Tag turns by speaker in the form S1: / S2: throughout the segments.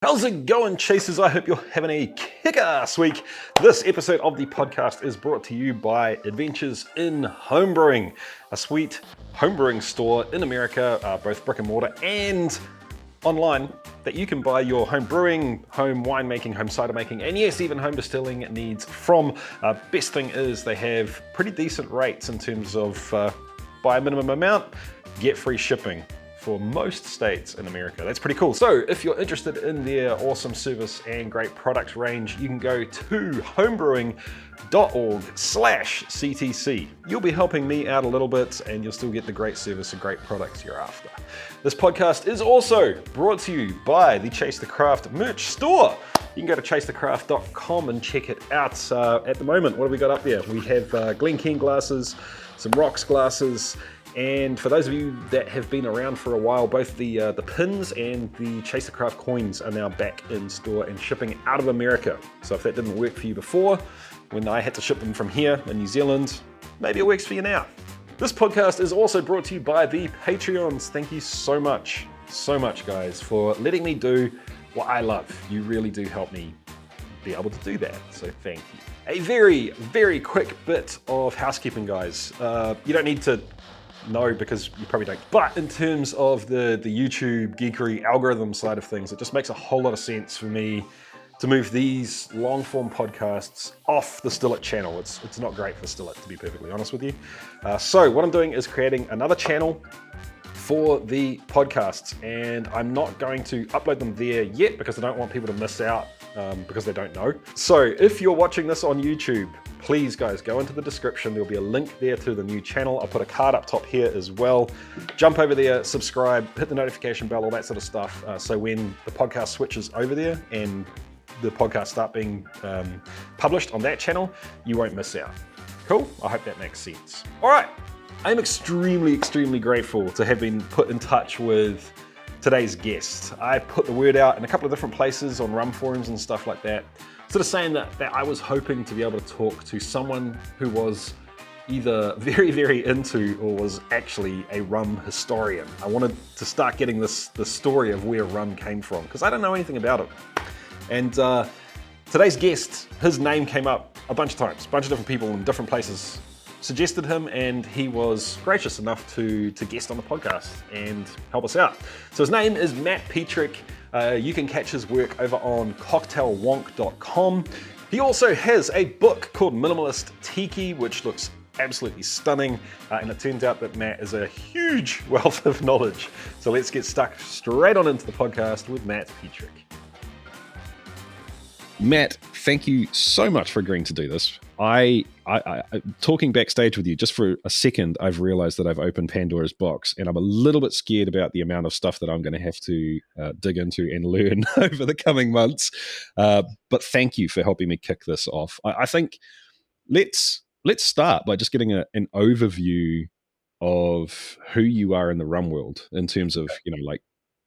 S1: How's it going, chasers? I hope you're having a kick-ass week. This episode of the podcast is brought to you by Adventures in Home Brewing, a sweet homebrewing store in America, both brick and mortar and online, that you can buy your home brewing, home winemaking, home cider making, and yes, even home distilling needs from. Best thing is they have pretty decent rates in terms of buy a minimum amount, get free shipping for most states in America. That's pretty cool. So if you're interested in their awesome service and great product range, you can go to homebrewing.org/CTC. You'll be helping me out a little bit and you'll still get the great service and great products you're after. This podcast is also brought to you by the Chase the Craft merch store. You can go to chasethecraft.com and check it out. At the moment, what have we got up there? We have Glen King glasses, some Rocks glasses, and for those of you that have been around for a while, both the pins and the Chase the Craft coins are now back in store and shipping out of America. So if that didn't work for you before, when I had to ship them from here in New Zealand, maybe it works for you now. This podcast is also brought to you by the Patreons. Thank you so much, guys, for letting me do what I love. You really do help me be able to do that, so thank you. A very, very quick bit of housekeeping, guys. You don't need to know because you probably don't. But in terms of the YouTube geekery algorithm side of things, it just makes a whole lot of sense for me to move these long form podcasts off the Still It channel. It's not great for Still It, to be perfectly honest with you. So what I'm doing is creating another channel for the podcasts, and I'm not going to upload them there yet because I don't want people to miss out because they don't know. So if you're watching this on YouTube, please guys, go into the description. There'll be a link there to the new channel. I'll put a card up top here as well. Jump over there, subscribe, hit the notification bell, all that sort of stuff. So when the podcast switches over there and the podcast start being published on that channel, you won't miss out. Cool? I hope that makes sense. All right. I'm extremely, extremely grateful to have been put in touch with today's guest. I put the word out in a couple of different places on rum forums and stuff like that, sort of saying that I was hoping to be able to talk to someone who was either very, very into or was actually a rum historian. I wanted to start getting the story of where rum came from, because I don't know anything about it. And today's guest, his name came up a bunch of times. A bunch of different people in different places suggested him, and he was gracious enough to guest on the podcast and help us out. So his name is Matt Pietrek. You can catch his work over on cocktailwonk.com. He also has a book called Minimalist Tiki, which looks absolutely stunning, and it turns out that Matt is a huge wealth of knowledge. So let's get stuck straight on into the podcast with Matt Pietrek. Matt, thank you so much for agreeing to do this. I talking backstage with you just for a second, I've realized that I've opened Pandora's box, and I'm a little bit scared about the amount of stuff that I'm going to have to dig into and learn over the coming months. But thank you for helping me kick this off. I think let's start by just getting an overview of who you are in the rum world in terms of, like,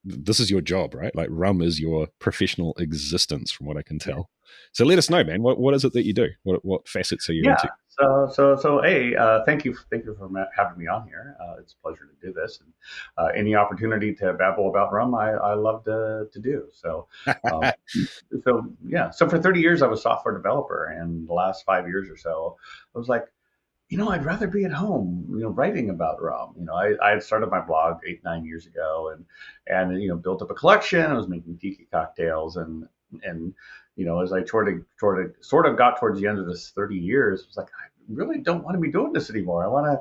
S1: this is your job, right? Like, rum is your professional existence, from what I can tell. So let us know, man. What is it that you do? What facets are you into?
S2: So hey, thank you for having me on here. It's a pleasure to do this, and any opportunity to babble about rum, I love to do. So So for 30 years I was a software developer, and the last 5 years or so, I was like, I'd rather be at home, writing about rum. I had started my blog 8-9 years ago, and built up a collection. I was making tiki cocktails, and as I sort of got towards the end of this 30 years, I was like, I really don't want to be doing this anymore. I want to,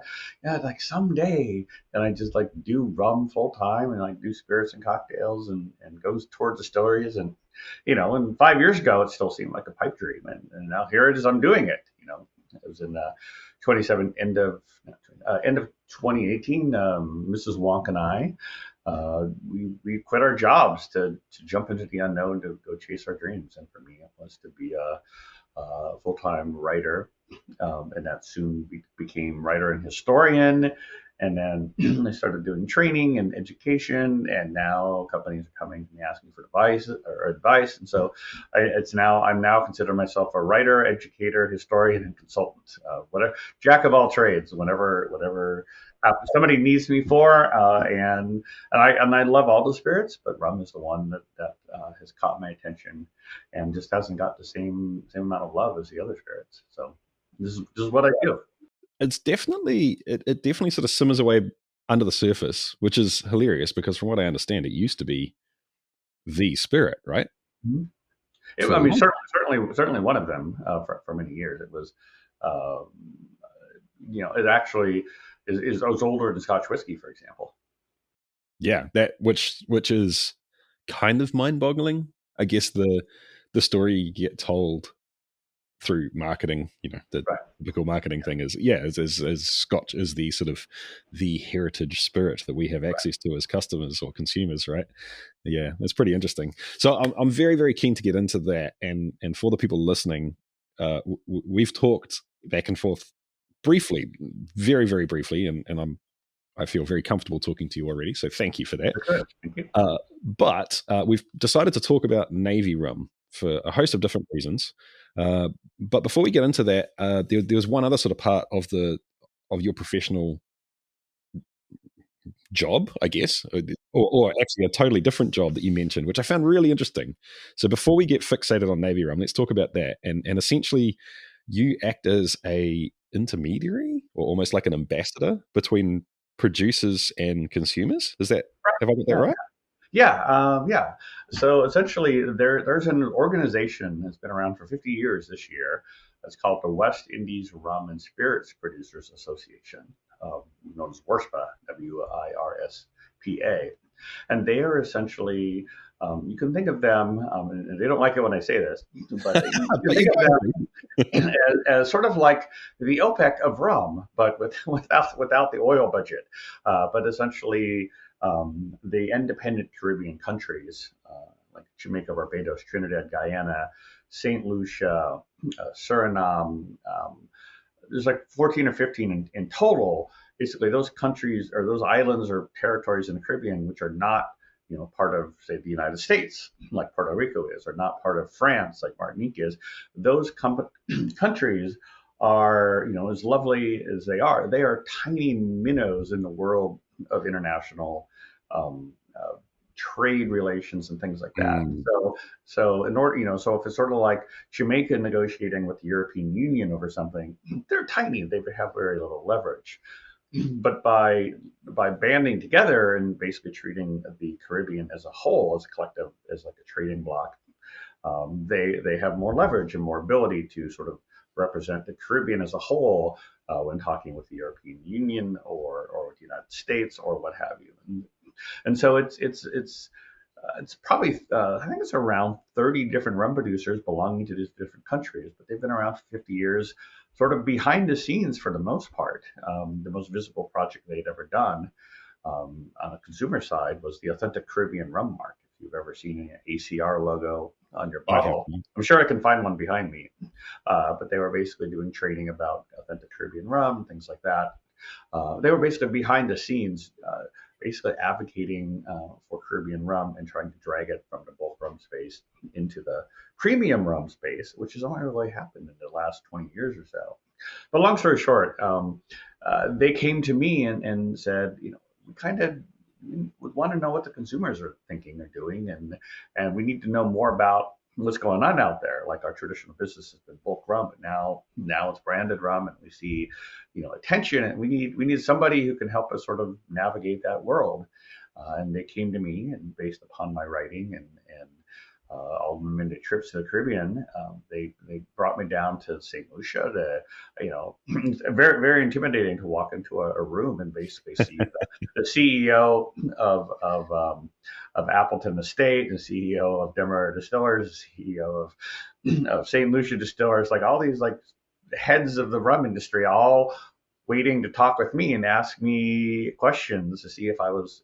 S2: like, someday, and I just like do rum full time, and like do spirits and cocktails, and goes towards distilleries, and and 5 years ago it still seemed like a pipe dream, and now here it is. I'm doing it. It was in end of 2018. Mrs. Wonk and I, we quit our jobs to jump into the unknown, to go chase our dreams. And for me, it was to be a full-time writer, and that soon became writer and historian. And then I started doing training and education, and now companies are coming to me asking for advice. And so I'm now consider myself a writer, educator, historian, and consultant. Whatever, jack of all trades. Whatever somebody needs me for, and I love all the spirits, but rum is the one that has caught my attention, and just hasn't got the same amount of love as the other spirits. So this is what I do.
S1: It's definitely it definitely sort of simmers away under the surface, which is hilarious because from what I understand, it used to be the spirit, right?
S2: Mm-hmm.
S1: For
S2: I
S1: a
S2: mean,
S1: long
S2: certainly one of them for many years. It was, uh, it actually is older than Scotch whiskey, for example.
S1: yeah, that which is kind of mind-boggling. I guess the story you get told through marketing, the
S2: Right.
S1: typical marketing thing is, yeah, as Scotch is the sort of the heritage spirit that we have
S2: Right.
S1: access to as customers or consumers, right? Yeah, that's pretty interesting. So I'm very, very keen to get into that. And for the people listening, we've talked back and forth briefly, very, very briefly, and I feel very comfortable talking to you already. So thank you for that.
S2: Good. Thank you.
S1: But we've decided to talk about Navy rum for a host of different reasons. But before we get into that, there was one other sort of part of your professional job, I guess, or actually a totally different job that you mentioned, which I found really interesting. So before we get fixated on Navy rum, let's talk about that. And essentially, you act as a intermediary or almost like an ambassador between producers and consumers. Have I got that
S2: Yeah.
S1: right?
S2: Yeah. So essentially, there's an organization that's been around for 50 years this year. It's called the West Indies Rum and Spirits Producers Association, known as WIRSPA, WIRSPA. And they are essentially, you can think of them, and they don't like it when I say this, but you can think of them as sort of like the OPEC of rum, but without the oil budget. But essentially, the independent Caribbean countries like Jamaica, Barbados, Trinidad, Guyana, St. Lucia, Suriname. There's like 14 or 15 in total. Basically, those countries or those islands or territories in the Caribbean, which are not, part of, say, the United States, like Puerto Rico is, or not part of France, like Martinique is. Those countries are, as lovely as they are tiny minnows in the world of international trade relations and things like that.
S1: Mm.
S2: So in order, so if it's sort of like Jamaica negotiating with the European Union over something, they're tiny. They have very little leverage. But by banding together and basically treating the Caribbean as a whole, as a collective, as like a trading bloc, they have more leverage and more ability to sort of represent the Caribbean as a whole when talking with the European Union or with the United States or what have you. And so it's probably I think it's around 30 different rum producers belonging to these different countries, but they've been around for 50 years, sort of behind the scenes for the most part. The most visible project they'd ever done on a consumer side was the Authentic Caribbean Rum Mark. If you've ever seen an ACR logo on your
S1: I have.
S2: bottle, I'm sure I can find one behind me. But they were basically doing training about authentic Caribbean rum, things like that. They were basically behind the scenes, basically advocating for Caribbean rum and trying to drag it from the bulk rum space into the premium rum space, which has only really happened in the last 20 years or so. But long story short, they came to me and said, we kind of would want to know what the consumers are thinking or doing, and we need to know more about what's going on out there. Like our traditional business has been bulk rum, but now it's branded rum, and we see, attention, and we need somebody who can help us sort of navigate that world. And they came to me, and based upon my writing and all the many trips to the Caribbean, they brought me down to St. Lucia. It's very very intimidating to walk into a room and basically see the CEO of Appleton Estate, the CEO of Demerara Distillers, the CEO of St. Lucia Distillers, like all these like heads of the rum industry, all waiting to talk with me and ask me questions to see if I was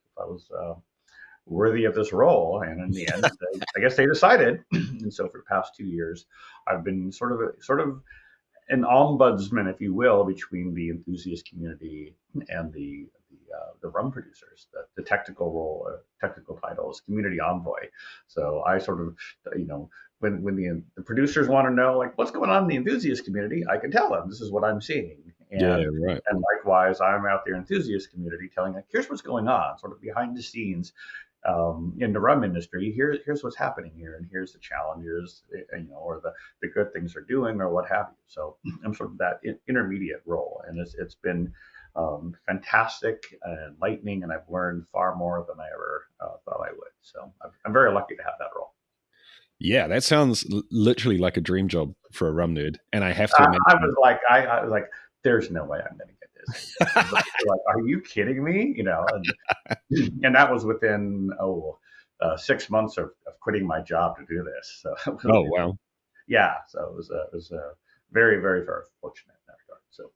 S2: worthy of this role. And in the end, I guess they decided. And so for the past 2 years, I've been sort of an ombudsman, if you will, between the enthusiast community and the the rum producers. The technical role, technical title is community envoy. So I sort of, when the producers want to know like what's going on in the enthusiast community, I can tell them this is what I'm seeing.
S1: Yeah, right.
S2: And likewise, I'm out there in the enthusiast community telling like here's what's going on, sort of behind the scenes in the rum industry. Here's what's happening here, and here's the challenges, or the good things they're doing, or what have you. So I'm sort of that intermediate role, and it's been fantastic and enlightening, and I've learned far more than I ever thought I would. So I'm very lucky to have that role.
S1: Yeah, that sounds literally like a dream job for a rum nerd. And I have to imagine.
S2: I was like, there's no way I'm going to get this. Like, are you kidding me? And that was within 6 months of quitting my job to do this. So
S1: oh wow,
S2: yeah. So it was very, very, very fortunate in that regard. So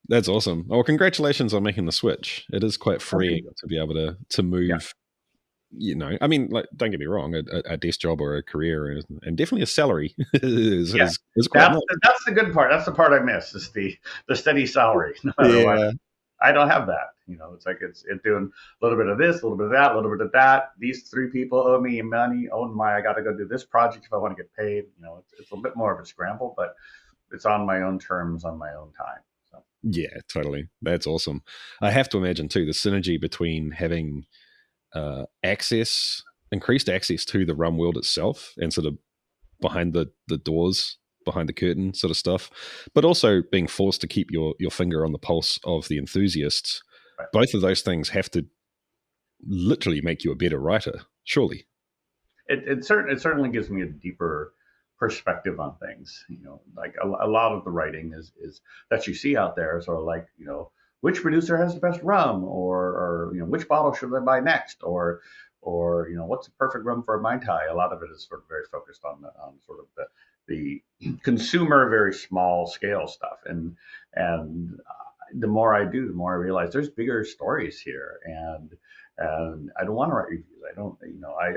S1: that's awesome. Well, congratulations on making the switch. It is quite freeing to be able to move. Yeah. I mean, like, don't get me wrong, a desk job or a career and definitely a salary is quite nice.
S2: That's the good part. That's the part I miss is the steady salary. No matter what. I don't have that. It's like it's doing a little bit of this, a little bit of that, a little bit of that. These 3 people owe me money. I got to go do this project if I want to get paid. It's a bit more of a scramble, but it's on my own terms, on my own time. So.
S1: Yeah, totally. That's awesome. I have to imagine too the synergy between having increased access to the rum world itself and sort of behind the doors, behind the curtain sort of stuff, but also being forced to keep your finger on the pulse of the enthusiasts. Right. Both of those things have to literally make you a better writer, surely.
S2: It certainly gives me a deeper perspective on things. Like a lot of the writing is that you see out there, sort of like, which producer has the best rum, or which bottle should I buy next, or what's the perfect rum for a Mai Tai. A lot of it is sort of very focused on sort of the consumer, very small scale stuff, and the more I do, the more I realize there's bigger stories here, and I don't want to write reviews. I don't,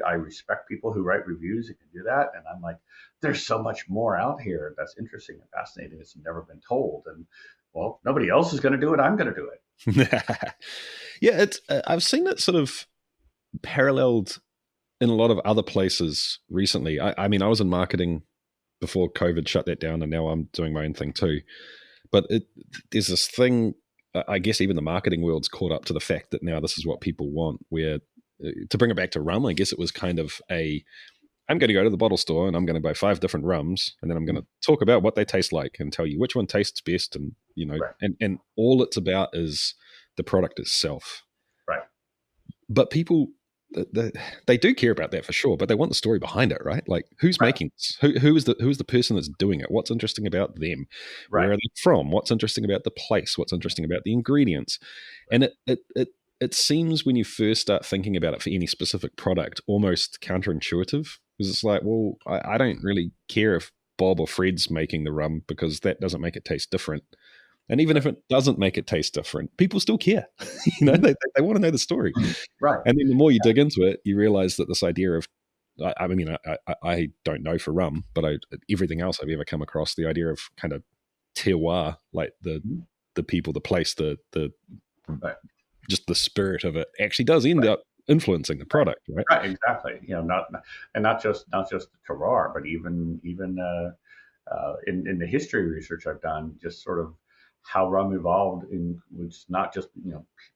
S2: I respect people who write reviews and can do that, and I'm like, there's so much more out here that's interesting and fascinating that's never been told, and well, nobody else is going to do it. I'm going to do it.
S1: Yeah, it's I've seen it sort of paralleled in a lot of other places recently. I mean, I was in marketing before COVID shut that down, and now I'm doing my own thing too. But there's this thing, I guess even the marketing world's caught up to the fact that now this is what people want, where, to bring it back to rum, I guess it was kind of I'm going to go to the bottle store and I'm going to buy 5 different rums, and then I'm going to talk about what they taste like and tell you which one tastes best. And, right. and all it's about is the product itself.
S2: Right.
S1: But people, they do care about that for sure, but they want the story behind it, right? Like, who's right. making this? Who is the person that's doing it? What's interesting about them? Right. Where are they from? What's interesting about the place? What's interesting about the ingredients? Right. And it seems when you first start thinking about it for any specific product, almost counterintuitive, because it's like, well, I don't really care if Bob or Fred's making the rum, because that doesn't make it taste different. And even if it doesn't make it taste different, people still care. They want to know the story.
S2: Right.
S1: And then the more you dig into it, you realize that this idea of, I mean, I don't know for rum, but everything else I've ever come across, the idea of kind of terroir, like the people, the place, the
S2: right.
S1: just the spirit of it actually does end up influencing the product, right?
S2: Right, exactly. Not just the terroir, but even in the history research I've done, just sort of how rum evolved in which not just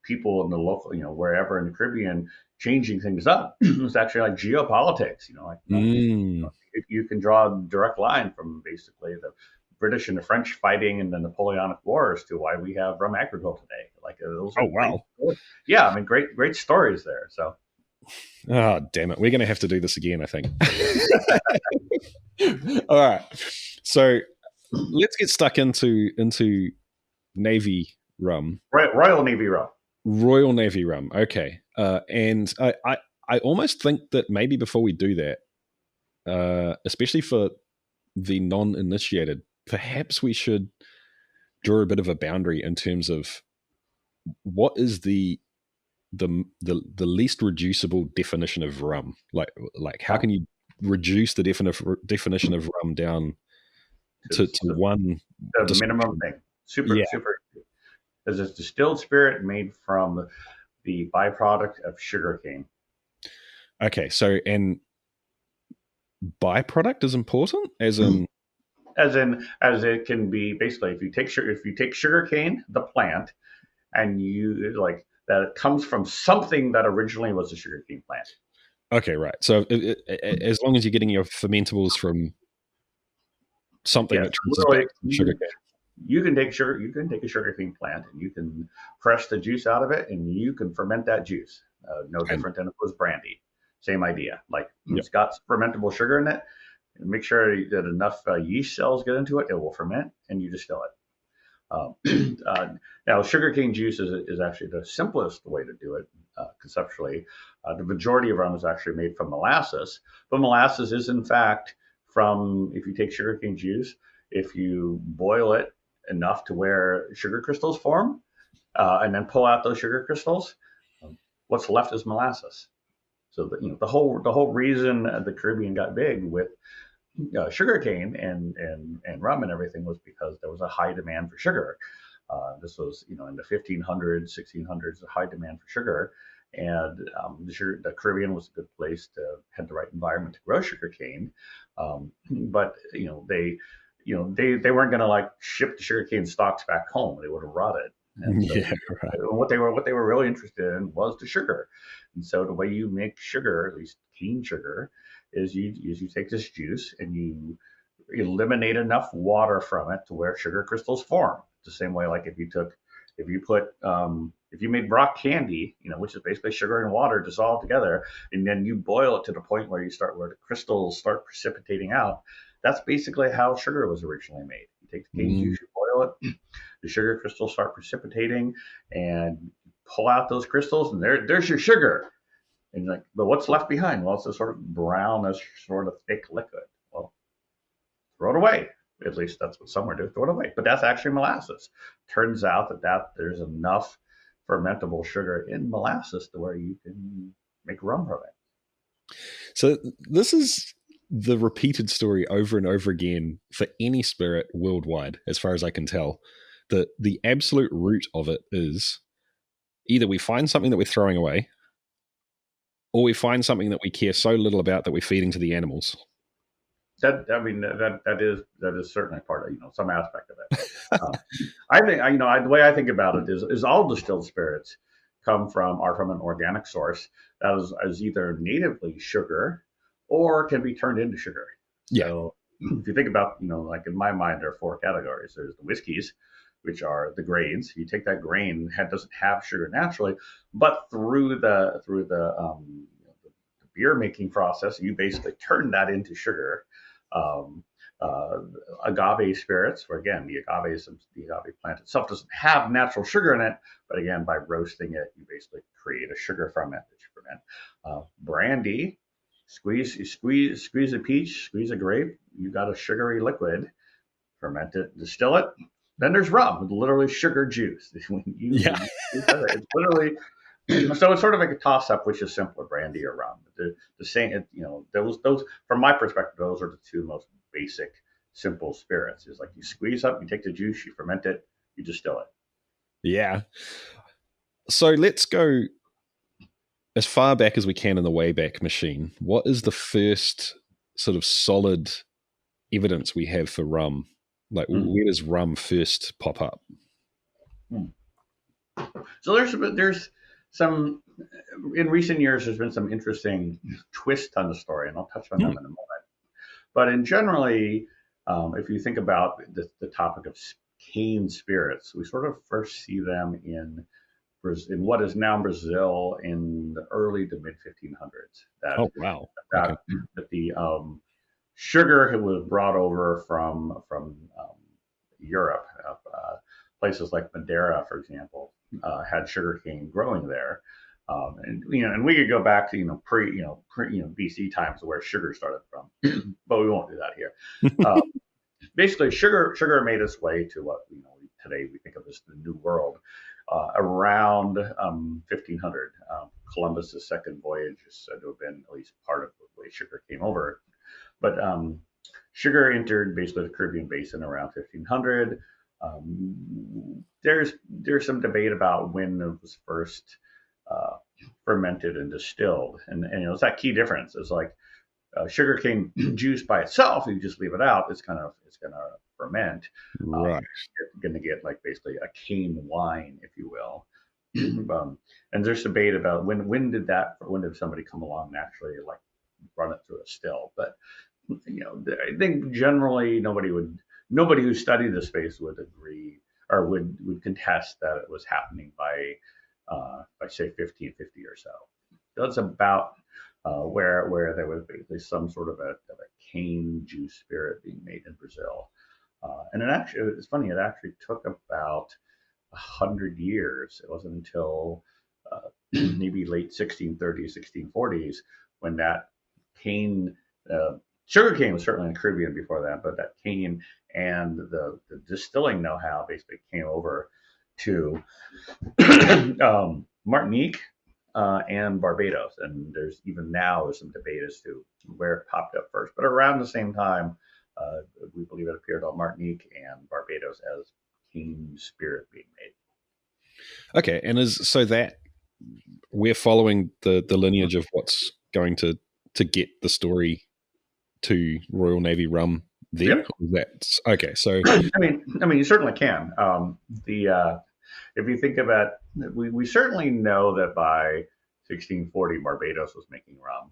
S2: people in the local, wherever in the Caribbean changing things up. It's actually like geopolitics. You can draw a direct line from basically the British and the French fighting in the Napoleonic Wars to why we have rum agriculture today. Like those are
S1: wow.
S2: Yeah, I mean, great stories there. So,
S1: oh damn it, we're going to have to do this again, I think. All right, so let's get stuck into Navy rum.
S2: Royal Navy Rum.
S1: Royal Navy Rum. Okay, and I almost think that maybe before we do that, especially for the non-initiated, perhaps we should draw a bit of a boundary in terms of what is the least reducible definition of rum. Like how can you reduce the definition of rum down to one
S2: the minimum thing? Super. It's a distilled spirit made from the byproduct of sugarcane.
S1: Okay, so and byproduct is important, as in
S2: As it can be basically if you take sugarcane, the plant, and you like that it comes from something that originally was a sugarcane plant.
S1: okay, right. So as long as you're getting your fermentables from something
S2: Yes,
S1: that traces back
S2: literally,
S1: to sugar.
S2: you can take sugar. You can take a sugarcane plant and you can press the juice out of it, and you can ferment that juice. No
S1: And
S2: different than if it was brandy. Same idea. Like
S1: yep.
S2: it's got fermentable sugar in it. Make sure that enough yeast cells get into it. It will ferment, and you distill it. Now, sugarcane juice is actually the simplest way to do it conceptually. The majority of rum is actually made from molasses, but molasses is in fact from, if you take sugarcane juice, if you boil it enough to where sugar crystals form, and then pull out those sugar crystals, what's left is molasses. So the whole reason the Caribbean got big with sugarcane and rum and everything was because there was a high demand for sugar. This was, in the 1500s, 1600s, a high demand for sugar, and the Caribbean was a good place to had the right environment to grow sugarcane. But they weren't going to like ship the sugarcane stalks back home; they would have rotted. And so
S1: Yeah, right.
S2: what they were really interested in was the sugar. And so the way you make sugar, at least cane sugar, is you take this juice and you eliminate enough water from it to where sugar crystals form. The same way, like if you made rock candy, which is basically sugar and water dissolved together, and then you boil it to the point where the crystals start precipitating out. That's basically how sugar was originally made. You take the cane
S1: Mm,
S2: juice, you boil it, the sugar crystals start precipitating, and pull out those crystals, and there's your sugar. And like, but what's left behind? Well, it's a sort of brownish, sort of thick liquid. Well, throw it away. At least that's what some are doing. Throw it away. But that's actually molasses. Turns out that there's enough fermentable sugar in molasses to where you can make rum from it.
S1: so this is the repeated story over and over again for any spirit worldwide, as far as I can tell. The absolute root of it is either we find something that we're throwing away, or we find something that we care so little about that we're feeding to the animals.
S2: That is certainly part of some aspect of it. Uh, I think the way I think about it is all distilled spirits are from an organic source that is either natively sugar or can be turned into sugar.
S1: Yeah.
S2: So if you think about like in my mind there are four categories. There's the whiskeys, which are the grains. You take that grain that doesn't have sugar naturally, but through the beer making process, you basically turn that into sugar. um, uh, Agave spirits, where again the agave plant itself doesn't have natural sugar in it, but again by roasting it, you basically create a sugar from it that you ferment. Brandy, squeeze a peach, squeeze a grape, you got a sugary liquid. Ferment it, distill it. Then there's rum, literally sugar juice.
S1: Yeah.
S2: It's literally so it's sort of like a toss up, which is simpler, brandy or rum. The same, those from my perspective, those are the two most basic, simple spirits. Is like you squeeze up, you take the juice, you ferment it, you distill it.
S1: Yeah. So let's go as far back as we can in the Wayback Machine. What is the first sort of solid evidence we have for rum? Like,
S2: Mm.
S1: where does rum first pop up?
S2: Mm. So there's some in recent years. There's been some interesting twist on the story, and I'll touch on them in a moment. But in generally, if you think about the topic of cane spirits, we sort of first see them in what is now Brazil in the early to mid 1500s.
S1: Oh, wow. Okay.
S2: That the sugar was brought over from Europe. Places like Madeira, for example, had sugarcane growing there. And we could go back to pre BC times where sugar started from, but we won't do that here. Uh, Basically, sugar made its way to what today we think of as the New World around 1500. Columbus's second voyage is said to have been at least part of the way sugar came over. But sugar entered basically the Caribbean basin around 1500. There's some debate about when it was first uh, fermented and distilled, and it's that key difference. It's like sugarcane juice by itself, you just leave it out, it's gonna ferment.
S1: Right.
S2: You're gonna get like basically a cane wine, if you will. And there's debate about when did somebody come along and actually like run it through a still. But I think generally nobody who studied the space would agree or would contest that it was happening by say 1550 or so. That's about where there was basically some sort of a cane juice spirit being made in Brazil. And it's funny. It actually took about 100 years. It wasn't until maybe late 1630s, 1640s when that cane, sugar cane was certainly in the Caribbean before that, but that cane and the distilling know-how basically came over to Martinique and Barbados. And there's some debate as to where it popped up first. But around the same time, we believe it appeared on Martinique and Barbados as cane spirit being made.
S1: Okay, and so that we're following the lineage of what's going to get the story to Royal Navy Rum then?
S2: Yep.
S1: That's okay. So
S2: I mean, you certainly can. If you think about, we certainly know that by 1640 Barbados was making rum,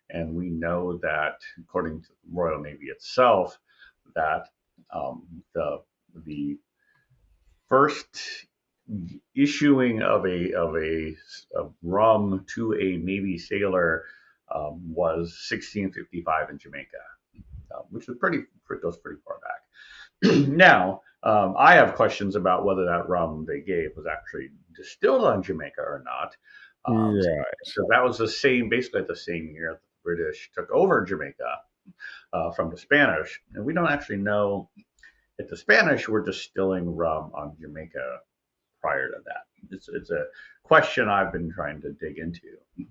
S2: and we know that according to the Royal Navy itself, that the first issuing of a rum to a Navy sailor was 1655 in Jamaica, which is goes pretty far back. Now, I have questions about whether that rum they gave was actually distilled on Jamaica or not.
S1: right.
S2: So that was basically the same year that the British took over Jamaica from the Spanish, and we don't actually know if the Spanish were distilling rum on Jamaica prior to that. It's a question I've been trying to dig into,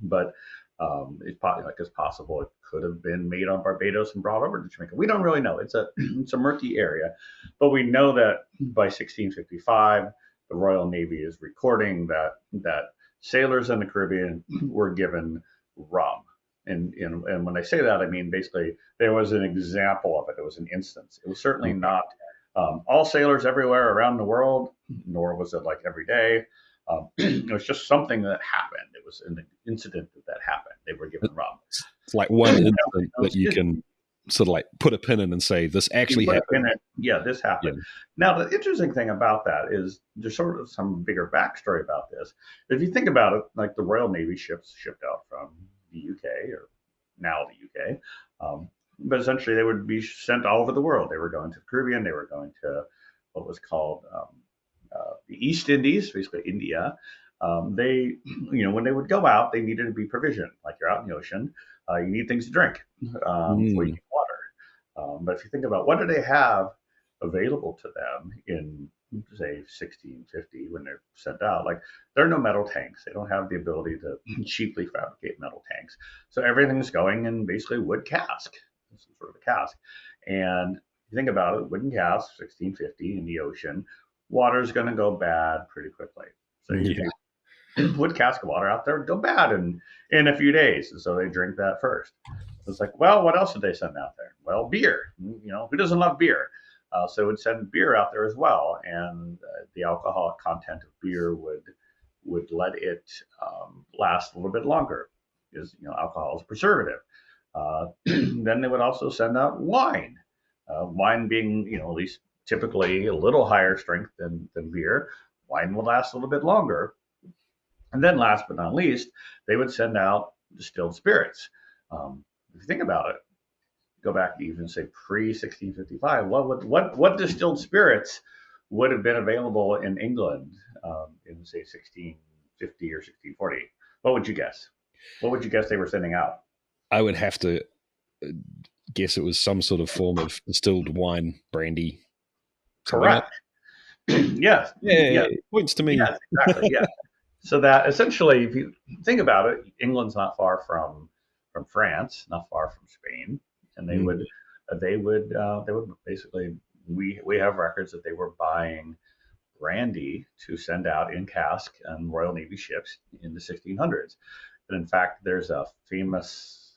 S2: but it's possible it could have been made on Barbados and brought over to Jamaica. We don't really know. It's a murky area, but we know that by 1655, the Royal Navy is recording that sailors in the Caribbean were given rum. And when I say that, I mean basically there was an example of it. It was an instance. It was certainly not all sailors everywhere around the world, nor was it like every day. It was just something that happened. It was an incident that happened. They were given rum.
S1: It's like one incident that you can sort of like put a pin in and say, this actually happened.
S2: Yeah, this happened. Yeah. Now, the interesting thing about that is there's sort of some bigger backstory about this. If you think about it, like the Royal Navy ships shipped out from the UK, or now the UK, but essentially they would be sent all over the world. They were going to the Caribbean. They were going to what was called the East Indies, basically India. When they would go out, they needed to be provisioned. Like you're out in the ocean, you need things to drink before you get water. But if you think about what do they have available to them in, say, 1650 when they're sent out, like there are no metal tanks. They don't have the ability to cheaply fabricate metal tanks. So everything's going in basically wood cask, some sort of a cask. And if you think about it, wooden cask, 1650 in the ocean, water's going to go bad pretty quickly. So you wood cask of water out there would go bad in a few days. And so they drink that first. It's like, well, what else did they send out there? Well, beer. Who doesn't love beer? So it would send beer out there as well. And the alcoholic content of beer would let it last a little bit longer because, alcohol is a preservative. Then they would also send out wine. Wine being, at least typically a little higher strength than beer. Wine will last a little bit longer. And then last but not least, they would send out distilled spirits. If you think about it, go back to even say pre-1655, what distilled spirits would have been available in England in say 1650 or 1640? What would you guess? What would you guess they were sending out?
S1: I would have to guess it was some sort of form of distilled wine, brandy.
S2: Correct. Yes.
S1: Yeah. Points to me.
S2: Yes, exactly. Yeah. So that essentially, if you think about it, England's not far from France, not far from Spain, and they would basically we have records that they were buying brandy to send out in cask on Royal Navy ships in the 1600s. And in fact, there's a famous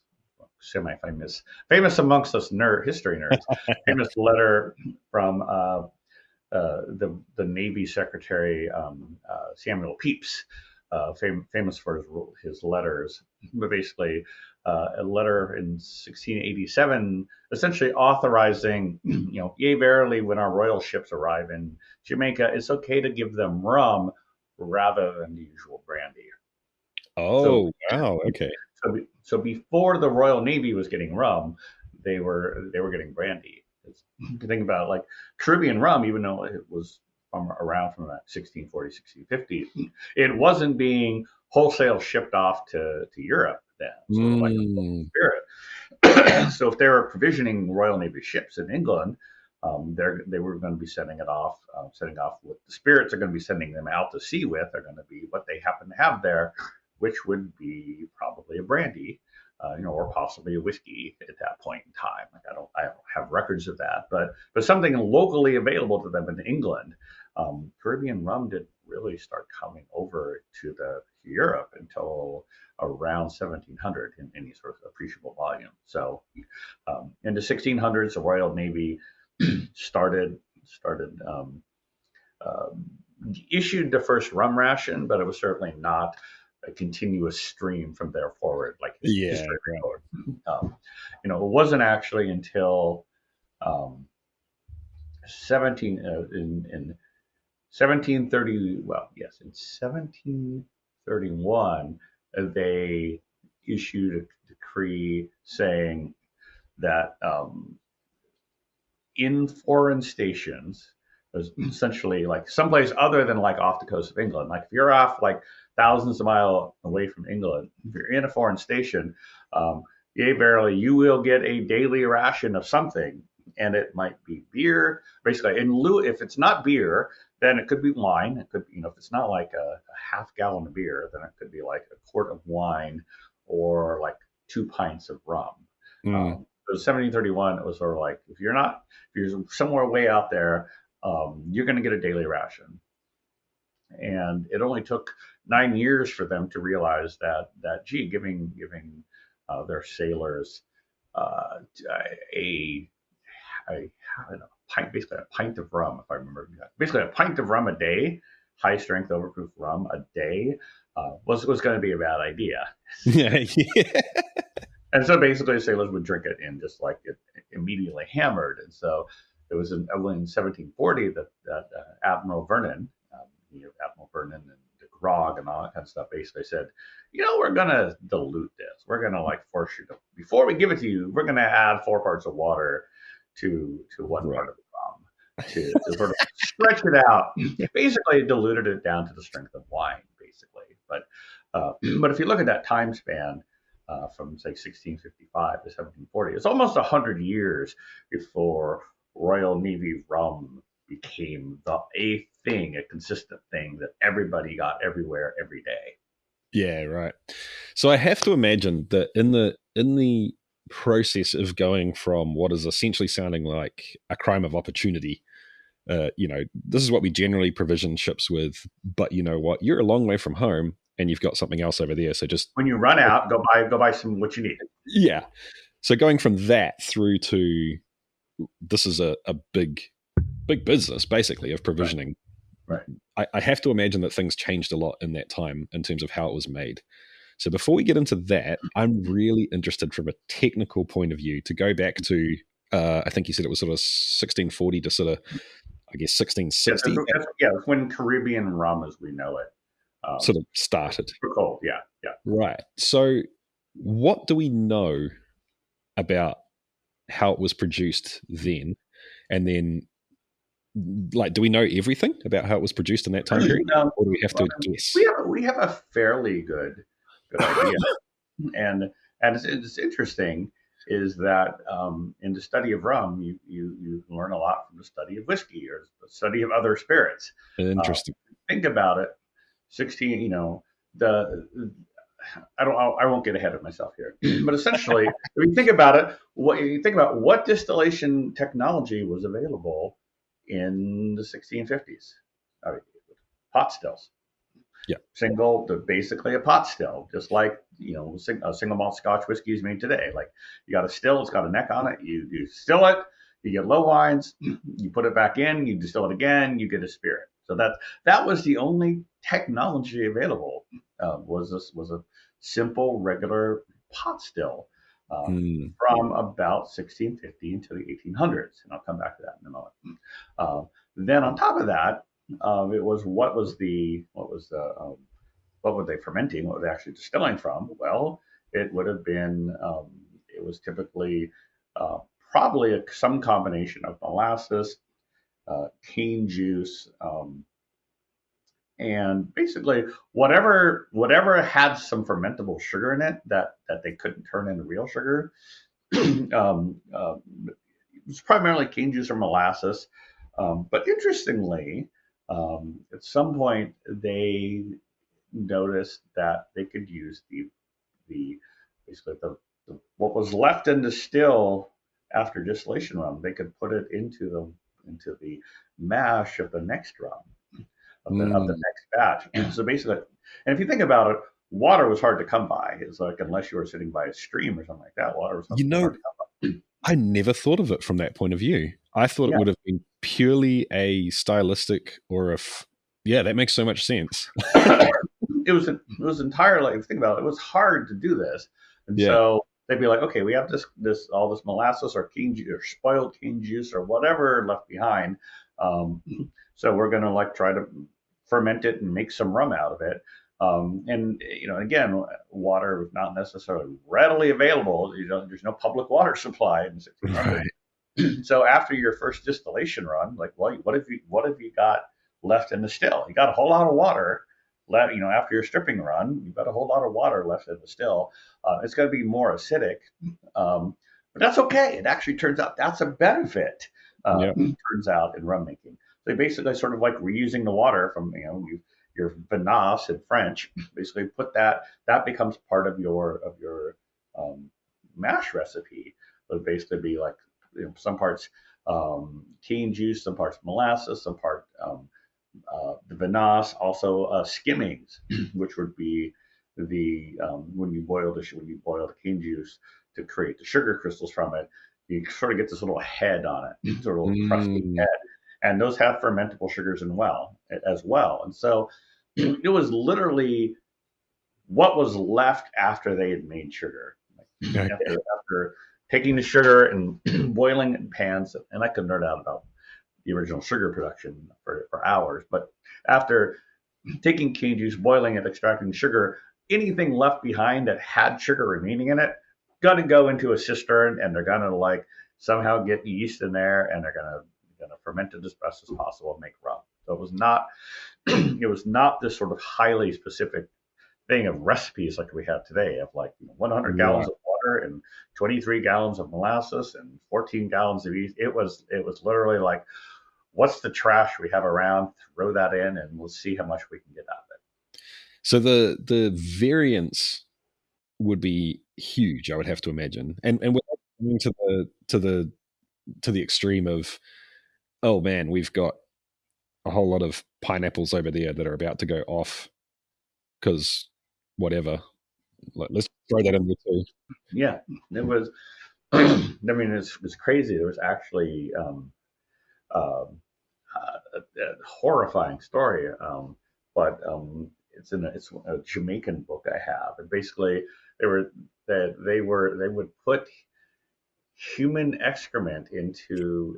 S2: amongst us history nerds, famous letter from the Navy Secretary Samuel Pepys, famous for his letters, but basically a letter in 1687, essentially authorizing, yea, verily, when our royal ships arrive in Jamaica, it's okay to give them rum rather than the usual brandy. So,
S1: Oh, wow. Okay.
S2: so before the Royal Navy was getting rum, they were getting brandy. You think about like Caribbean rum, even though it was around from that 1640, 1650, it wasn't being wholesale shipped off to Europe then, sort of like a spirit. So if they were provisioning Royal Navy ships in England, they were going to be sending off what the spirits are going to be sending them out to sea with are going to be what they happen to have there, which would be probably a brandy, or possibly a whiskey at that point in time. Like I don't have records of that, but something locally available to them in England. Caribbean rum didn't really start coming over to Europe until around 1700 in any sort of appreciable volume. So in the 1600s, the Royal Navy started uh, issued the first rum ration, but it was certainly not a continuous stream from there forward, like history forward. It wasn't actually until 17 in 1730. Well, yes, in 1731, they issued a decree saying that in foreign stations, essentially like someplace other than like off the coast of England. Like if you're off like thousands of miles away from England, if you're in a foreign station, yea, verily, you will get a daily ration of something, and it might be beer. Basically, in lieu, if it's not beer, then it could be wine. It could, if it's not like a half gallon of beer, then it could be like a quart of wine or like 2 pints of rum. So 1731, it was sort of like if you're somewhere way out there, you're going to get a daily ration. And it only took 9 years for them to realize that giving their sailors a pint, basically a pint of rum, if I remember, basically a pint of rum a day, high strength overproof rum a day, was going to be a bad idea.
S1: Yeah.
S2: And so basically, sailors would drink it and just like it immediately hammered. And so it was in 1740 that Admiral Vernon, Admiral Vernon and de Grog and all that kind of stuff, basically said, we're going to dilute this. We're going to like force you to, before we give it to you, we're going to add 4 parts of water to one part of the rum to sort of stretch it out. Basically, it diluted it down to the strength of wine, basically. But if you look at that time span, from say 1655 to 1740. It's almost 100 years before Royal Navy rum became a consistent thing that everybody got everywhere every day.
S1: Yeah, right. So I have to imagine that in the process of going from what is essentially sounding like a crime of opportunity, this is what we generally provision ships with, but you know what? You're a long way from home and you've got something else over there. So just
S2: when you run out, go buy some what you need.
S1: Yeah. So going from that through to this is a big business basically of provisioning.
S2: Right.
S1: I have to imagine that things changed a lot in that time in terms of how it was made. So before we get into that, I'm really interested from a technical point of view to go back to, I think you said it was sort of 1640 to sort of, I guess, 1660.
S2: Yeah, it's when Caribbean rum as we know it
S1: sort of started.
S2: Cold, yeah.
S1: Right. So what do we know about how it was produced then? And then, like, do we know everything about how it was produced in that time period?
S2: No,
S1: or do we have to guess?
S2: We have a fairly good idea. and it's interesting is that in the study of rum, you learn a lot from the study of whiskey or the study of other spirits.
S1: Interesting.
S2: Think about it. 16, I won't get ahead of myself here, but essentially, if you think about it, what distillation technology was available in the 1650s. Pot stills.
S1: Yeah.
S2: Basically a pot still, just like a single malt Scotch whiskey is made today. Like you got a still, it's got a neck on it. You still it, you get low wines, you put it back in, you distill it again, you get a spirit. So that was the only technology available. Was a simple regular pot still from about 1650 into the 1800s, and I'll come back to that in a moment. Then on top of that, it was what were they fermenting? What were they actually distilling from? Well, it would have been, it was typically probably some combination of molasses, cane juice, and basically whatever had some fermentable sugar in it that they couldn't turn into real sugar. It was primarily cane juice or molasses. But interestingly, at some point they noticed that they could use the basically what was left in the still after distillation rum. They could put it into the mash of the next rum of the next batch. And so basically, and if you think about it, water was hard to come by. It's like unless you were sitting by a stream or something like that, water was hard to come by.
S1: I never thought of it from that point of view. I thought it would have been purely a stylistic or yeah, that makes so much sense.
S2: It was entirely, if you think about it, it was hard to do this. And so they'd be like, okay, we have all this molasses or cane juice or spoiled cane juice or whatever left behind. So we're going to try to ferment it and make some rum out of it. And again, water was not necessarily readily available. There's no public water supply in 1600. Right. So after your first distillation run, what have you got left in the still? You got a whole lot of water left. After your stripping run, you've got a whole lot of water left in the still. It's going to be more acidic, but that's okay. It actually turns out that's a benefit. Turns out in rum making, they basically sort of like reusing the water from your vinasse in French. Basically, put that becomes part of your mash recipe. It would basically be like some parts cane juice, some parts molasses, some part the vinasse, also skimmings, which would be the when you boil the cane juice to create the sugar crystals from it, you sort of get this little head on it, sort of little crusty head, and those have fermentable sugars as well. And so it was literally what was left after they had made sugar. After taking the sugar and boiling it in pans, and I could nerd out about the original sugar production for hours, but after taking cane juice, boiling it, extracting sugar, anything left behind that had sugar remaining in it, got to go into a cistern, and they're gonna somehow get yeast in there, and they're gonna ferment it as best as possible and make rum. So it was not this sort of highly specific thing of recipes like we have today of 100 gallons of water and 23 gallons of molasses and 14 gallons of yeast. It was literally like, what's the trash we have around? Throw that in, and we'll see how much we can get out of it.
S1: So the variance would be huge, I would have to imagine, and without going to the extreme of, oh man, we've got a whole lot of pineapples over there that are about to go off because whatever. Let's throw that in there too.
S2: Yeah, it was. I mean, it was crazy. There was actually a horrifying story, but it's a Jamaican book I have, and basically they would put human excrement into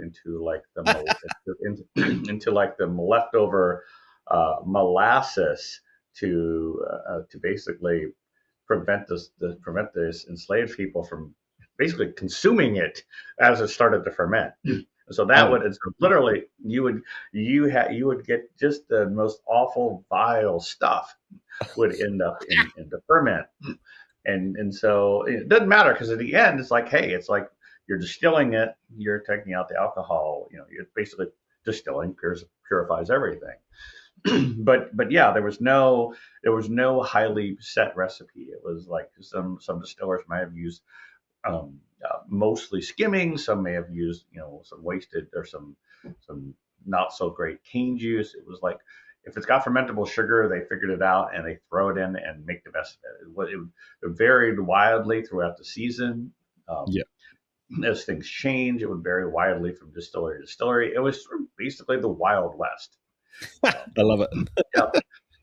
S2: the leftover molasses to basically prevent this enslaved people from basically consuming it as it started to ferment. So that literally you would get just the most awful, vile stuff would end up in the ferment, and so it doesn't matter because at the end it's like, hey, it's like you're distilling it, you're taking out the alcohol, you're basically distilling purifies everything. but yeah, there was no highly set recipe. It was like some distillers might have used mostly skimming. Some may have used some wasted or some not so great cane juice. It was like if it's got fermentable sugar, they figured it out and they throw it in and make the best of it. It varied wildly throughout the season.
S1: Yeah,
S2: As things change, it would vary widely from distillery to distillery. It was sort of basically the Wild West.
S1: I love it.
S2: Yeah.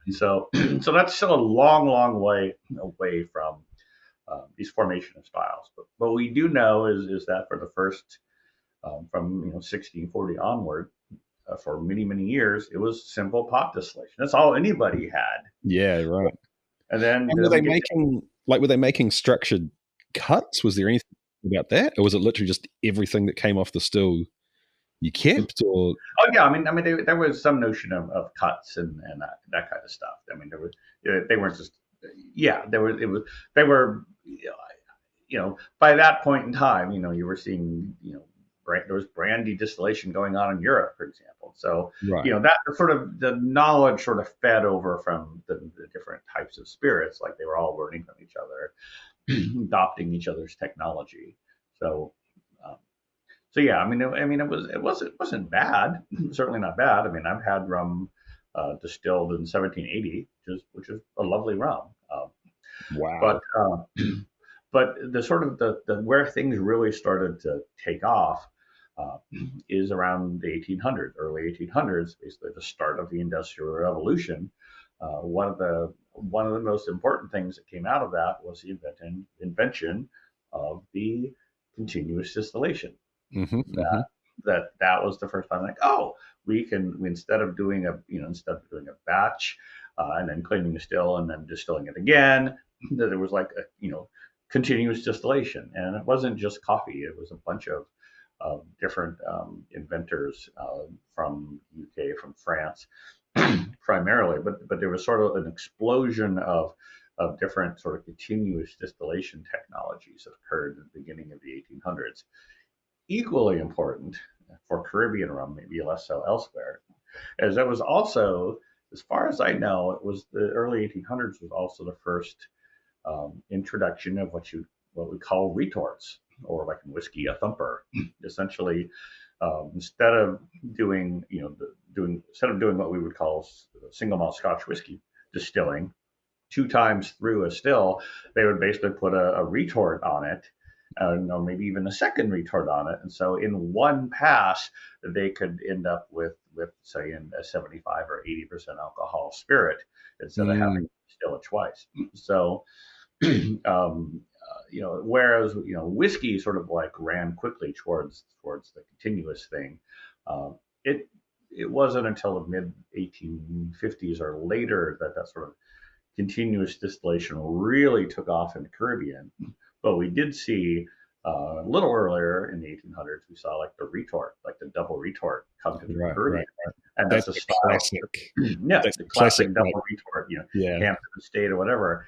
S2: And so, so that's still a long, long way away from these formation of styles. But what we do know is that for the first from 1640 onward, for many many years, it was simple pot distillation. That's all anybody had.
S1: Yeah, right.
S2: And then,
S1: And were they making structured cuts? Was there anything about that, or was it literally just everything that came off the still you kept? Or
S2: oh yeah, there was some notion of cuts and that kind of stuff. I mean, there was they weren't just yeah, they were by that point in time, you were seeing there was brandy distillation going on in Europe, for example. So
S1: right,
S2: that sort of the knowledge sort of fed over from the different types of spirits, like they were all learning from each other, adopting each other's technology. So um, so yeah, it wasn't bad. Certainly not bad. I mean, I've had rum distilled in 1780, which is a lovely rum.
S1: wow,
S2: But but the sort of the where things really started to take off uh, is around the 1800s, early 1800s, basically the start of the Industrial Revolution. One of the most important things that came out of that was the invention of the continuous distillation.
S1: mm-hmm, mm-hmm.
S2: That was the first time, like, oh, instead of doing a batch and then cleaning the still and then distilling it again, that there was like a continuous distillation. And it wasn't just coffee; it was a bunch of different inventors from UK, from France, primarily. But there was sort of an explosion of different sort of continuous distillation technologies that occurred at the beginning of the 1800s. Equally important for Caribbean rum, maybe less so elsewhere, as that was also, as far as I know, it was the early 1800s was also the first introduction of what we call retorts, or like in whiskey, a thumper. Essentially, instead of doing what we would call single malt Scotch whiskey distilling two times through a still, they would basically put a retort on it, or maybe even a second retort on it. And so in one pass, they could end up with say in a 75 or 80% alcohol spirit instead of having to distill it twice. So, whereas whiskey sort of like ran quickly towards the continuous thing, it wasn't until the mid 1850s or later that sort of continuous distillation really took off in the Caribbean. But we did see a little earlier in the 1800s, we saw like the retort, like the double retort, come to the Caribbean,
S1: Right.
S2: and that's a style.
S1: Classic.
S2: Yeah,
S1: That's
S2: the classic double
S1: like,
S2: retort,
S1: yeah,
S2: Hampton Estate or whatever.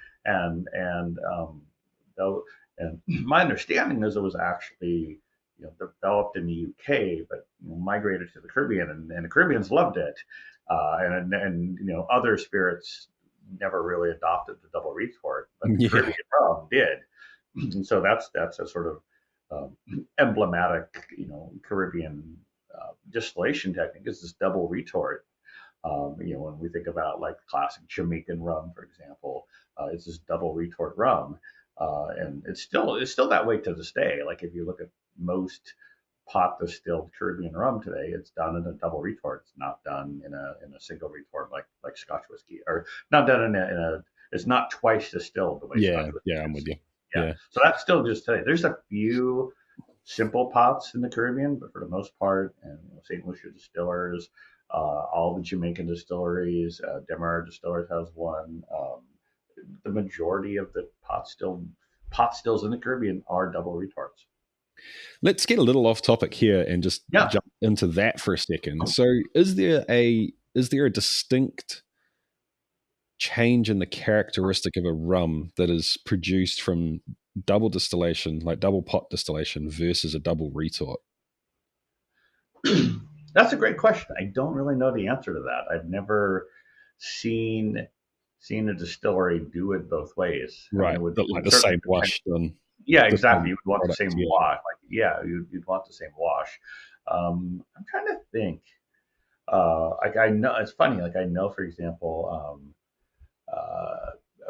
S2: Though, and my understanding is it was actually developed in the UK, but migrated to the Caribbean, and the Caribbeans loved it, and other spirits never really adopted the double retort, but the
S1: yeah,
S2: Caribbean rum did. And so that's a sort of emblematic, Caribbean distillation technique is this double retort. When we think about like classic Jamaican rum, for example, it's this double retort rum, and it's still that way to this day. Like if you look at most pot distilled Caribbean rum today, it's done in a double retort. It's not done in a single retort like Scotch whiskey, or not done in a. It's not twice distilled the way Scotch whiskey
S1: yeah. I'm
S2: is.
S1: with you.
S2: Yeah.
S1: Yeah,
S2: So that's still just today. There's a few simple pots in the Caribbean, but for the most part, and St. Lucia distillers, all the Jamaican distilleries, Demerara Distillers has one. The majority of the pot stills in the Caribbean are double retorts.
S1: let's get a little off topic here and just
S2: Yeah.
S1: jump into that for a second. So, is there a distinct change in the characteristic of a rum that is produced from double distillation, like double pot distillation, versus a double retort?
S2: That's a great question. I don't really know the answer to that. I've never seen a distillery do it both ways.
S1: Right, but like the same wash done.
S2: Yeah, exactly. You would want the
S1: Product,
S2: same
S1: yeah.
S2: wash. Like, yeah, you'd want the same wash. I'm trying to think. like I know it's funny. Like I know, for example,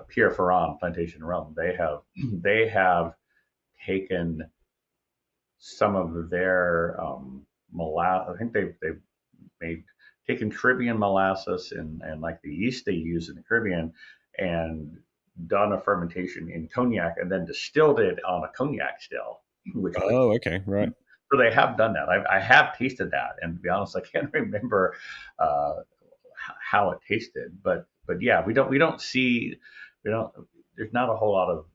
S2: Pierre Ferrand Plantation Rum. They have taken some of their molasses. I think they've made taken Caribbean molasses and like the yeast they use in the Caribbean and done a fermentation in cognac and then distilled it on a cognac still, which was
S1: Oh, okay, right.
S2: so they have done that. I have tasted that, and to be honest, I can't remember uh, how it tasted, but yeah, we don't see we don't there's not a whole lot of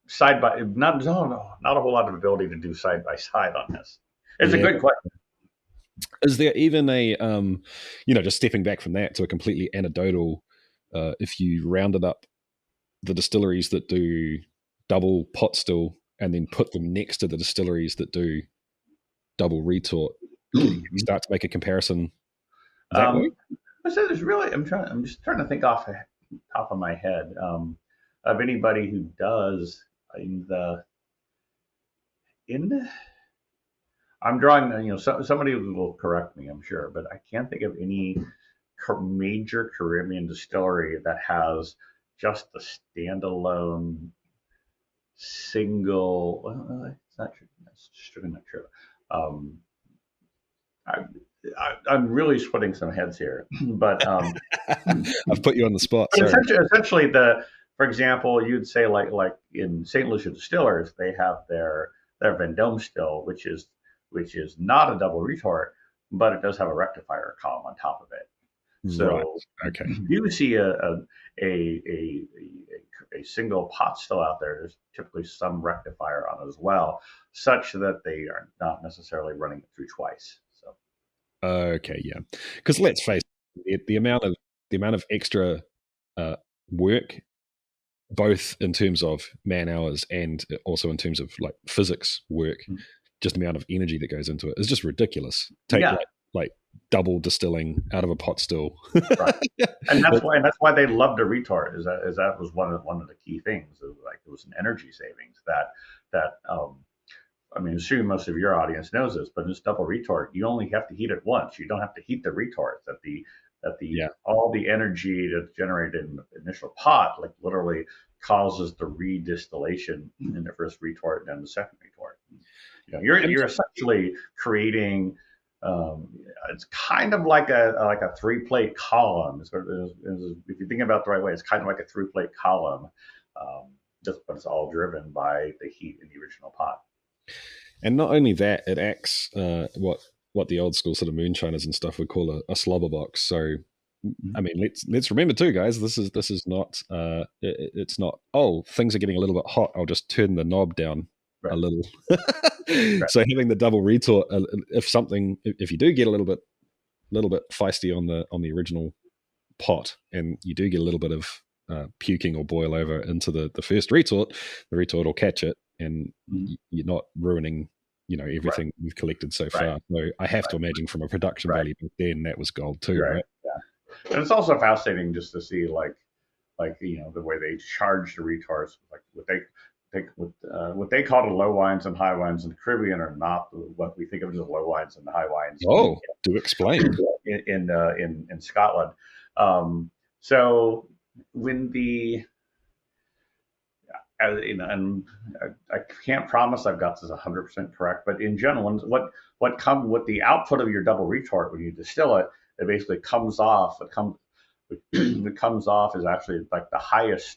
S2: side by not no, no not a whole lot of ability to do side by side on this. It's a
S1: Yeah.
S2: good question.
S1: Is there even a, just stepping back from that to a completely anecdotal, if you rounded up the distilleries that do double pot still and then put them next to the distilleries that do double retort, can you start to make a comparison that way?
S2: I said there's really I'm just trying to think off the top of my head of anybody who does in the in the I'm drawing, somebody will correct me, I'm sure, but I can't think of any major Caribbean distillery that has just the standalone single. Well, it's not true. That's just not true. Um, I, I'm really splitting some heads here, but
S1: I've put you on the spot.
S2: but
S1: Sorry.
S2: essentially, for example, you'd say like in St. Lucia Distillers, they have their Vendome still, which is not a double retort, but it does have a rectifier column on top of it.
S1: Right.
S2: So
S1: Okay.
S2: you see a single pot still out there. There's typically some rectifier on it as well, such that they are not necessarily running it through twice. So
S1: Okay. Yeah. Because let's face it, the amount of extra work, both in terms of man hours and also in terms of like physics work, just the amount of energy that goes into it is just ridiculous. Take
S2: yeah,
S1: like double distilling out of a pot still.
S2: right. And that's why they loved a retort. Is that was one of the key things. Like it was an energy savings that. I mean, assuming most of your audience knows this, but in this double retort, you only have to heat it once. You don't have to heat the retort. That the
S1: Yeah.
S2: all the energy that's generated in the initial pot, like literally causes the redistillation in the first retort and then the second retort.
S1: And
S2: You're essentially creating. Um, it's kind of like a three plate column. If you think about it the right way, it's kind of like a three plate column, but it's all driven by the heat in the original pot.
S1: and not only that, it acts what the old school sort of moonshiners and stuff would call a slobber box. So I mean, let's remember too, guys. This is not. It's not. Oh, things are getting a little bit hot. I'll just turn the knob down a
S2: Right.
S1: little.
S2: Right.
S1: So having the double retort, if you do get a little bit feisty on the original pot, and you do get a little bit of puking or boil over into the first retort, the retort will catch it, and you're not ruining everything you've collected so
S2: Right.
S1: far. So I have to imagine from a production
S2: Right.
S1: value back then that was gold too,
S2: Right.
S1: right?
S2: Yeah. And it's also fascinating just to see like the way they charge the retards, like what they call the low wines and high wines in the Caribbean are not what we think of as low wines and high wines
S1: Oh, do explain.
S2: in Scotland. So when the and I can't promise I've got this 100% correct, but in general, what the output of your double retort when you distill it, it basically comes off. It comes off is actually like the highest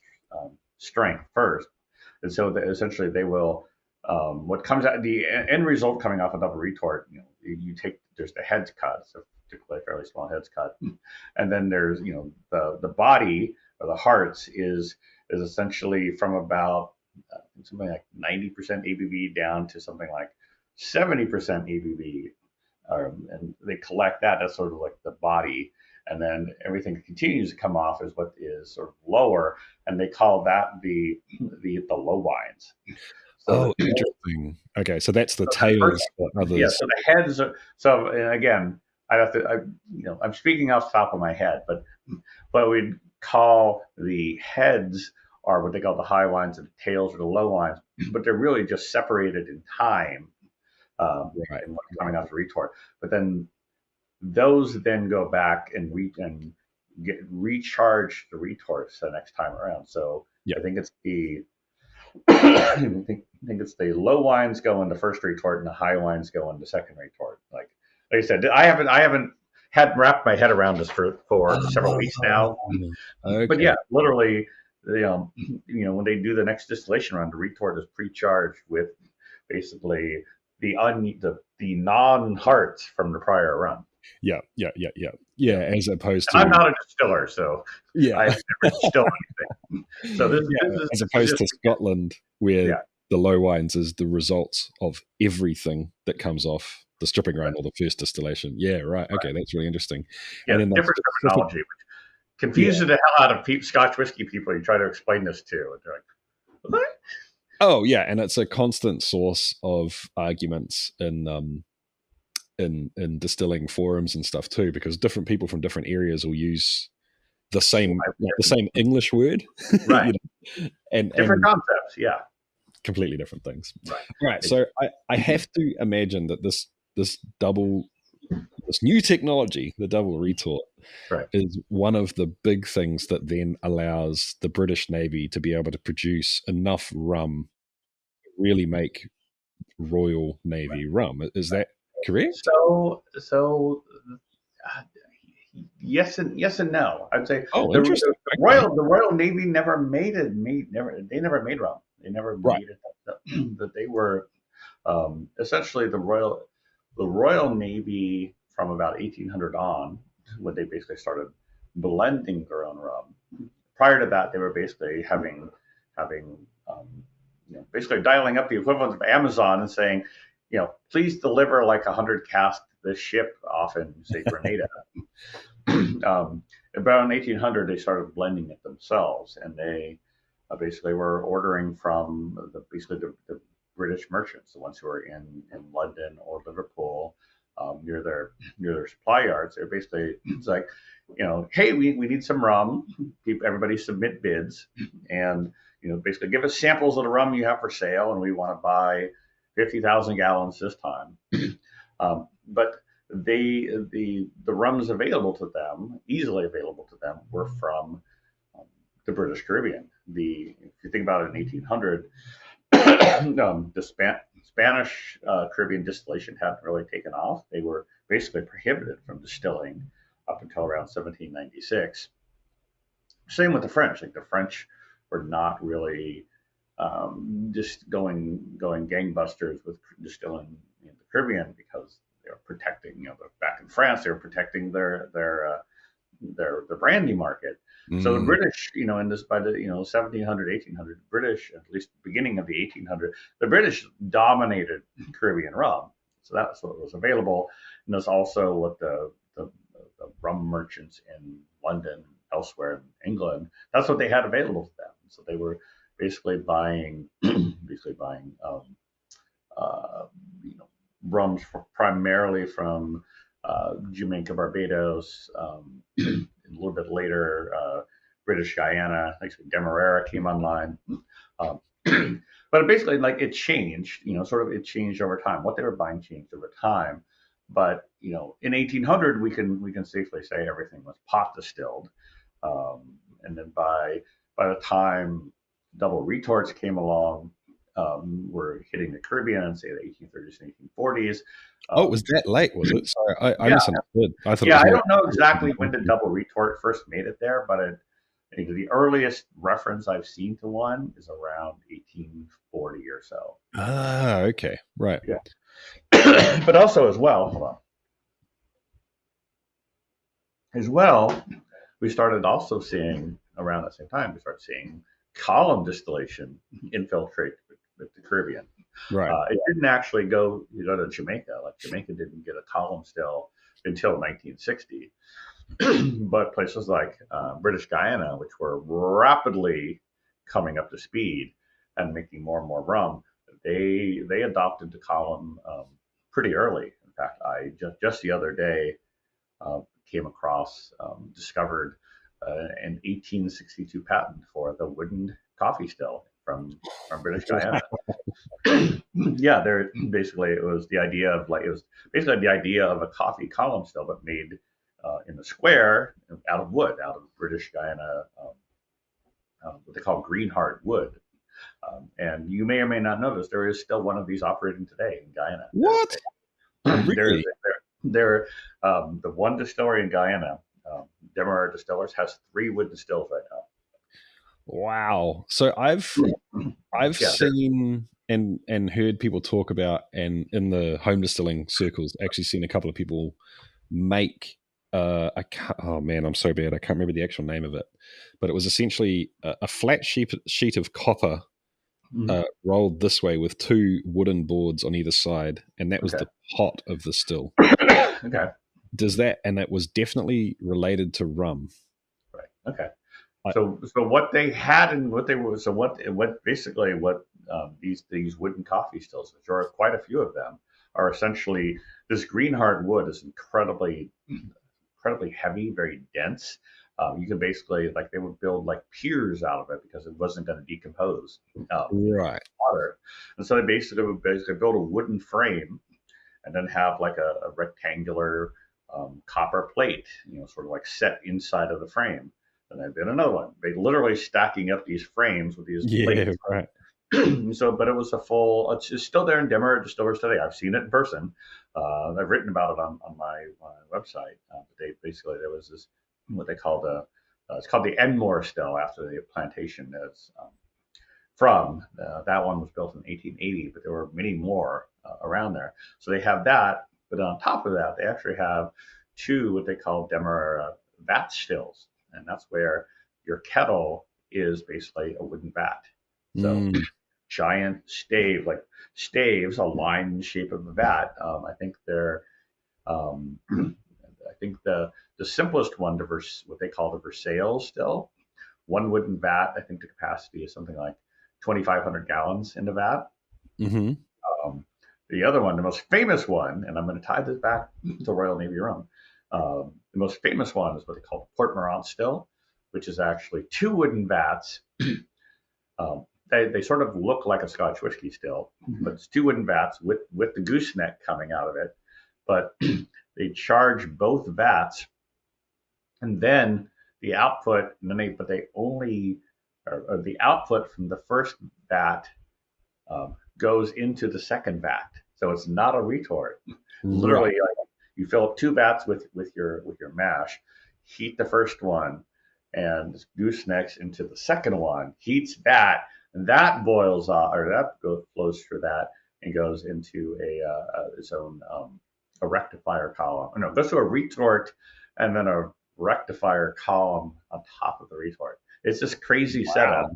S2: strength first, and so essentially they will. What comes out the end result coming off a double retort, you take there's the heads cut, so particularly a fairly small heads cut, and then there's the body or the hearts is essentially from about something like 90% ABV down to something like 70% ABV. And they collect that. That's sort of like the body. And then everything that continues to come off is what is sort of lower. And they call that the low wines. So
S1: interesting. Okay, so that's the
S2: the first,
S1: tails for
S2: yeah,
S1: others.
S2: so the heads are, so and again, I'm speaking off the top of my head, but we'd call the heads are what they call the high wines and the tails are the low wines, but they're really just separated in time
S1: Right.
S2: and what's coming out of the retort. But then those then go back and get recharge the retorts the next time around. So
S1: Yeah.
S2: I think it's the I think it's the low wines go in the first retort and the high wines go in the second retort. Like I said, I haven't had wrapped my head around this for several weeks now. But
S1: Okay.
S2: yeah, literally, when they do the next distillation run, the retort is pre-charged with basically the non-hearts from the prior run.
S1: Yeah. Yeah. Yeah. Yeah.
S2: Yeah,
S1: Yeah. As opposed
S2: and I'm
S1: to,
S2: not a distiller, so
S1: yeah.
S2: I've never distilled anything. So
S1: Yeah. As
S2: this is
S1: opposed
S2: just
S1: to Scotland, where
S2: yeah,
S1: the low wines is the results of everything that comes off the stripping run
S2: right,
S1: or the first distillation. Yeah. Right. Okay. That's really interesting.
S2: yeah,
S1: And then the
S2: different
S1: specific,
S2: terminology, which
S1: yeah.
S2: confuses the hell out of Scotch whiskey people. You try to explain this to, and they're like, "What?"
S1: Oh, yeah. And it's a constant source of arguments in distilling forums and stuff too, because different people from different areas will use the same, like the same English word,
S2: Right, different
S1: and
S2: concepts. Yeah,
S1: completely different things.
S2: right,
S1: Right. So I have to imagine that this this new technology, the double retort,
S2: right.
S1: is one of the big things that then allows the British Navy to be able to produce enough rum to really make Royal Navy rum. Is that correct?
S2: So, yes and no. I'd say
S1: Oh, interesting. Okay.
S2: The Royal Navy never made it. They never made rum. They never
S1: Right.
S2: made it. That they were essentially the Royal Navy from about 1800 on, when they basically started blending their own rum. Prior to that, they were basically having um, basically dialing up the equivalent of Amazon and saying, please deliver like 100 casks to this ship off in say Grenada. About in 1800, they started blending it themselves, and they basically were ordering from the British merchants, the ones who were in London or Liverpool, near their supply yards. They're basically it's like, hey, we need some rum. Everybody submit bids, and basically give us samples of the rum you have for sale, and we want to buy 50,000 gallons this time. But the rums available to them, easily available to them, were from the British Caribbean. If you think about it, in 1800, the Spanish Caribbean distillation hadn't really taken off. They were basically prohibited from distilling up until around 1796. Same with the French. Like the French were not really just going gangbusters with distilling in the Caribbean, because they were protecting, back in France, they were protecting their brandy market. So the
S1: Mm,
S2: British, in this by the 1700, 1800, British, at least beginning of the 1800s, the British dominated Caribbean rum. So that's what was available, and that's also what the rum merchants in London, elsewhere in England, that's what they had available to them. So they were basically buying uh, rums primarily from Jamaica, Barbados, a little bit later, British Guyana. Actually, Demerara came online. Um, but basically, like it changed, it changed over time. What they were buying changed over time. But in 1800, we can safely say everything was pot distilled. And then by the time double retorts came along, were hitting the Caribbean in say the 1830s and 1840s.
S1: oh, it was that late, was it? Sorry, I
S2: Yeah,
S1: misunderstood. I thought it
S2: yeah.
S1: was
S2: I
S1: more.
S2: don't know exactly when the double retort first made it there, but I think the earliest reference I've seen to one is around 1840 or so.
S1: Ah, okay, right.
S2: Yeah, but also as well, hold on. As well, we started also seeing around the same time. We started seeing column distillation infiltrate the Caribbean.
S1: Right.
S2: It didn't actually go to Jamaica. Like Jamaica didn't get a column still until 1960. But places like British Guyana, which were rapidly coming up to speed and making more and more rum, they adopted the column pretty early. In fact, I just the other day came across, discovered an 1862 patent for the wooden coffee still from British Guyana. Yeah, there basically it was the idea of like it was basically the idea of a coffee column still, but made in a square out of wood, out of British Guyana, what they call greenheart wood. And you may or may not notice there is still one of these operating today in Guyana.
S1: What?
S2: There is
S1: Really?
S2: the one distillery in Guyana, Demerara Distillers, has 3 wooden stills right now.
S1: Wow. So I've
S2: Yeah,
S1: seen and heard people talk about, and in the home distilling circles, actually seen a couple of people make. Oh man, I'm so bad. I can't remember the actual name of it, but it was essentially a flat sheet of copper rolled this way with 2 wooden boards on either side, and that was
S2: okay,
S1: the pot of the still.
S2: okay,
S1: Does that, and it was definitely related to rum.
S2: right, okay.
S1: I,
S2: So what they had and what they were so what basically what these wooden coffee stills, which are quite a few of them, are essentially this green hard wood is incredibly heavy, very dense. You can basically like they would build like piers out of it because it wasn't going to decompose in
S1: right.
S2: water, and so they basically build a wooden frame and then have like a rectangular copper plate, sort of like set inside of the frame. And then another one. They literally stacking up these frames with these
S1: Yeah,
S2: plates.
S1: right.
S2: So, but it was a full. It's still there in Demerara Distillers today. I've seen it in person. I've written about it on my website. They basically there was this what they called it's called the Enmore still after the plantation is from. That one was built in 1880, but there were many more around there. So they have that, but on top of that, they actually have 2 what they call Demerara vat stills, and that's where your kettle is basically a wooden vat. So
S1: Mm.
S2: giant like staves, a line in the shape of a vat. I think they're, I think the simplest one, what they call the Versailles still, one wooden vat. I think the capacity is something like 2,500 gallons in the vat.
S1: Hmm.
S2: Um, the other one, the most famous one, and I'm going to tie this back to Royal Navy Rum. The most famous one is what they call the Port Morant still, which is actually 2 wooden vats. They sort of look like a Scotch whiskey still, but it's 2 wooden vats with the gooseneck coming out of it. But they charge both vats, and then the output, and then but they only, or the output from the first vat goes into the second vat. So it's not a retort.
S1: Right.
S2: Literally, like, you fill up 2 vats with your mash, heat the first one, and goosenecks into the second one, heats that, and that boils off, or flows through that and goes into its own a rectifier column. No, it goes to a retort and then a rectifier column on top of the retort. It's this crazy
S1: Wow.
S2: setup.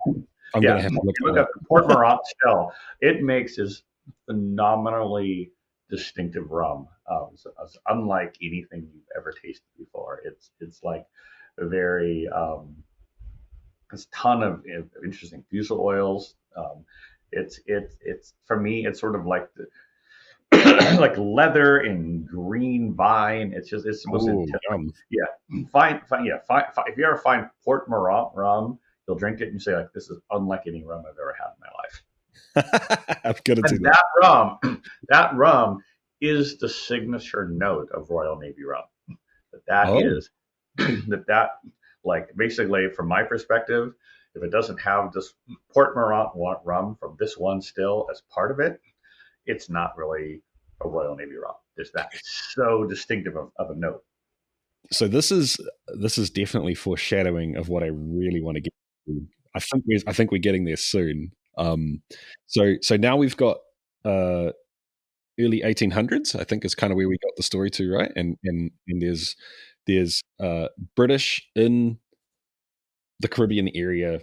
S1: I'm going
S2: Yeah,
S1: to have to look
S2: you
S1: that
S2: look
S1: up.
S2: at the Port Morant still. It makes this phenomenally distinctive rum. It's unlike anything you've ever tasted before. It's like a very this ton of interesting fusel oils. It's for me, it's sort of like the like leather and green vine. It's the most
S1: Oh,
S2: intense.
S1: yum.
S2: Yeah, fine. If you ever find Port Morant rum, you'll drink it and you say like, this is unlike any rum I've ever had in my life.
S1: I've got to do
S2: And
S1: that.
S2: that rum is the signature note of Royal Navy Rum. That
S1: Oh,
S2: is that like basically from my perspective, if it doesn't have this Port Morant rum from this one still as part of it, it's not really a Royal Navy rum. There's that so distinctive of a note.
S1: so this is definitely foreshadowing of what I really want to get to. I think we're getting there soon. So now we've got uh, early 1800s. I think is kind of where we got the story to, right? And there's British in the Caribbean area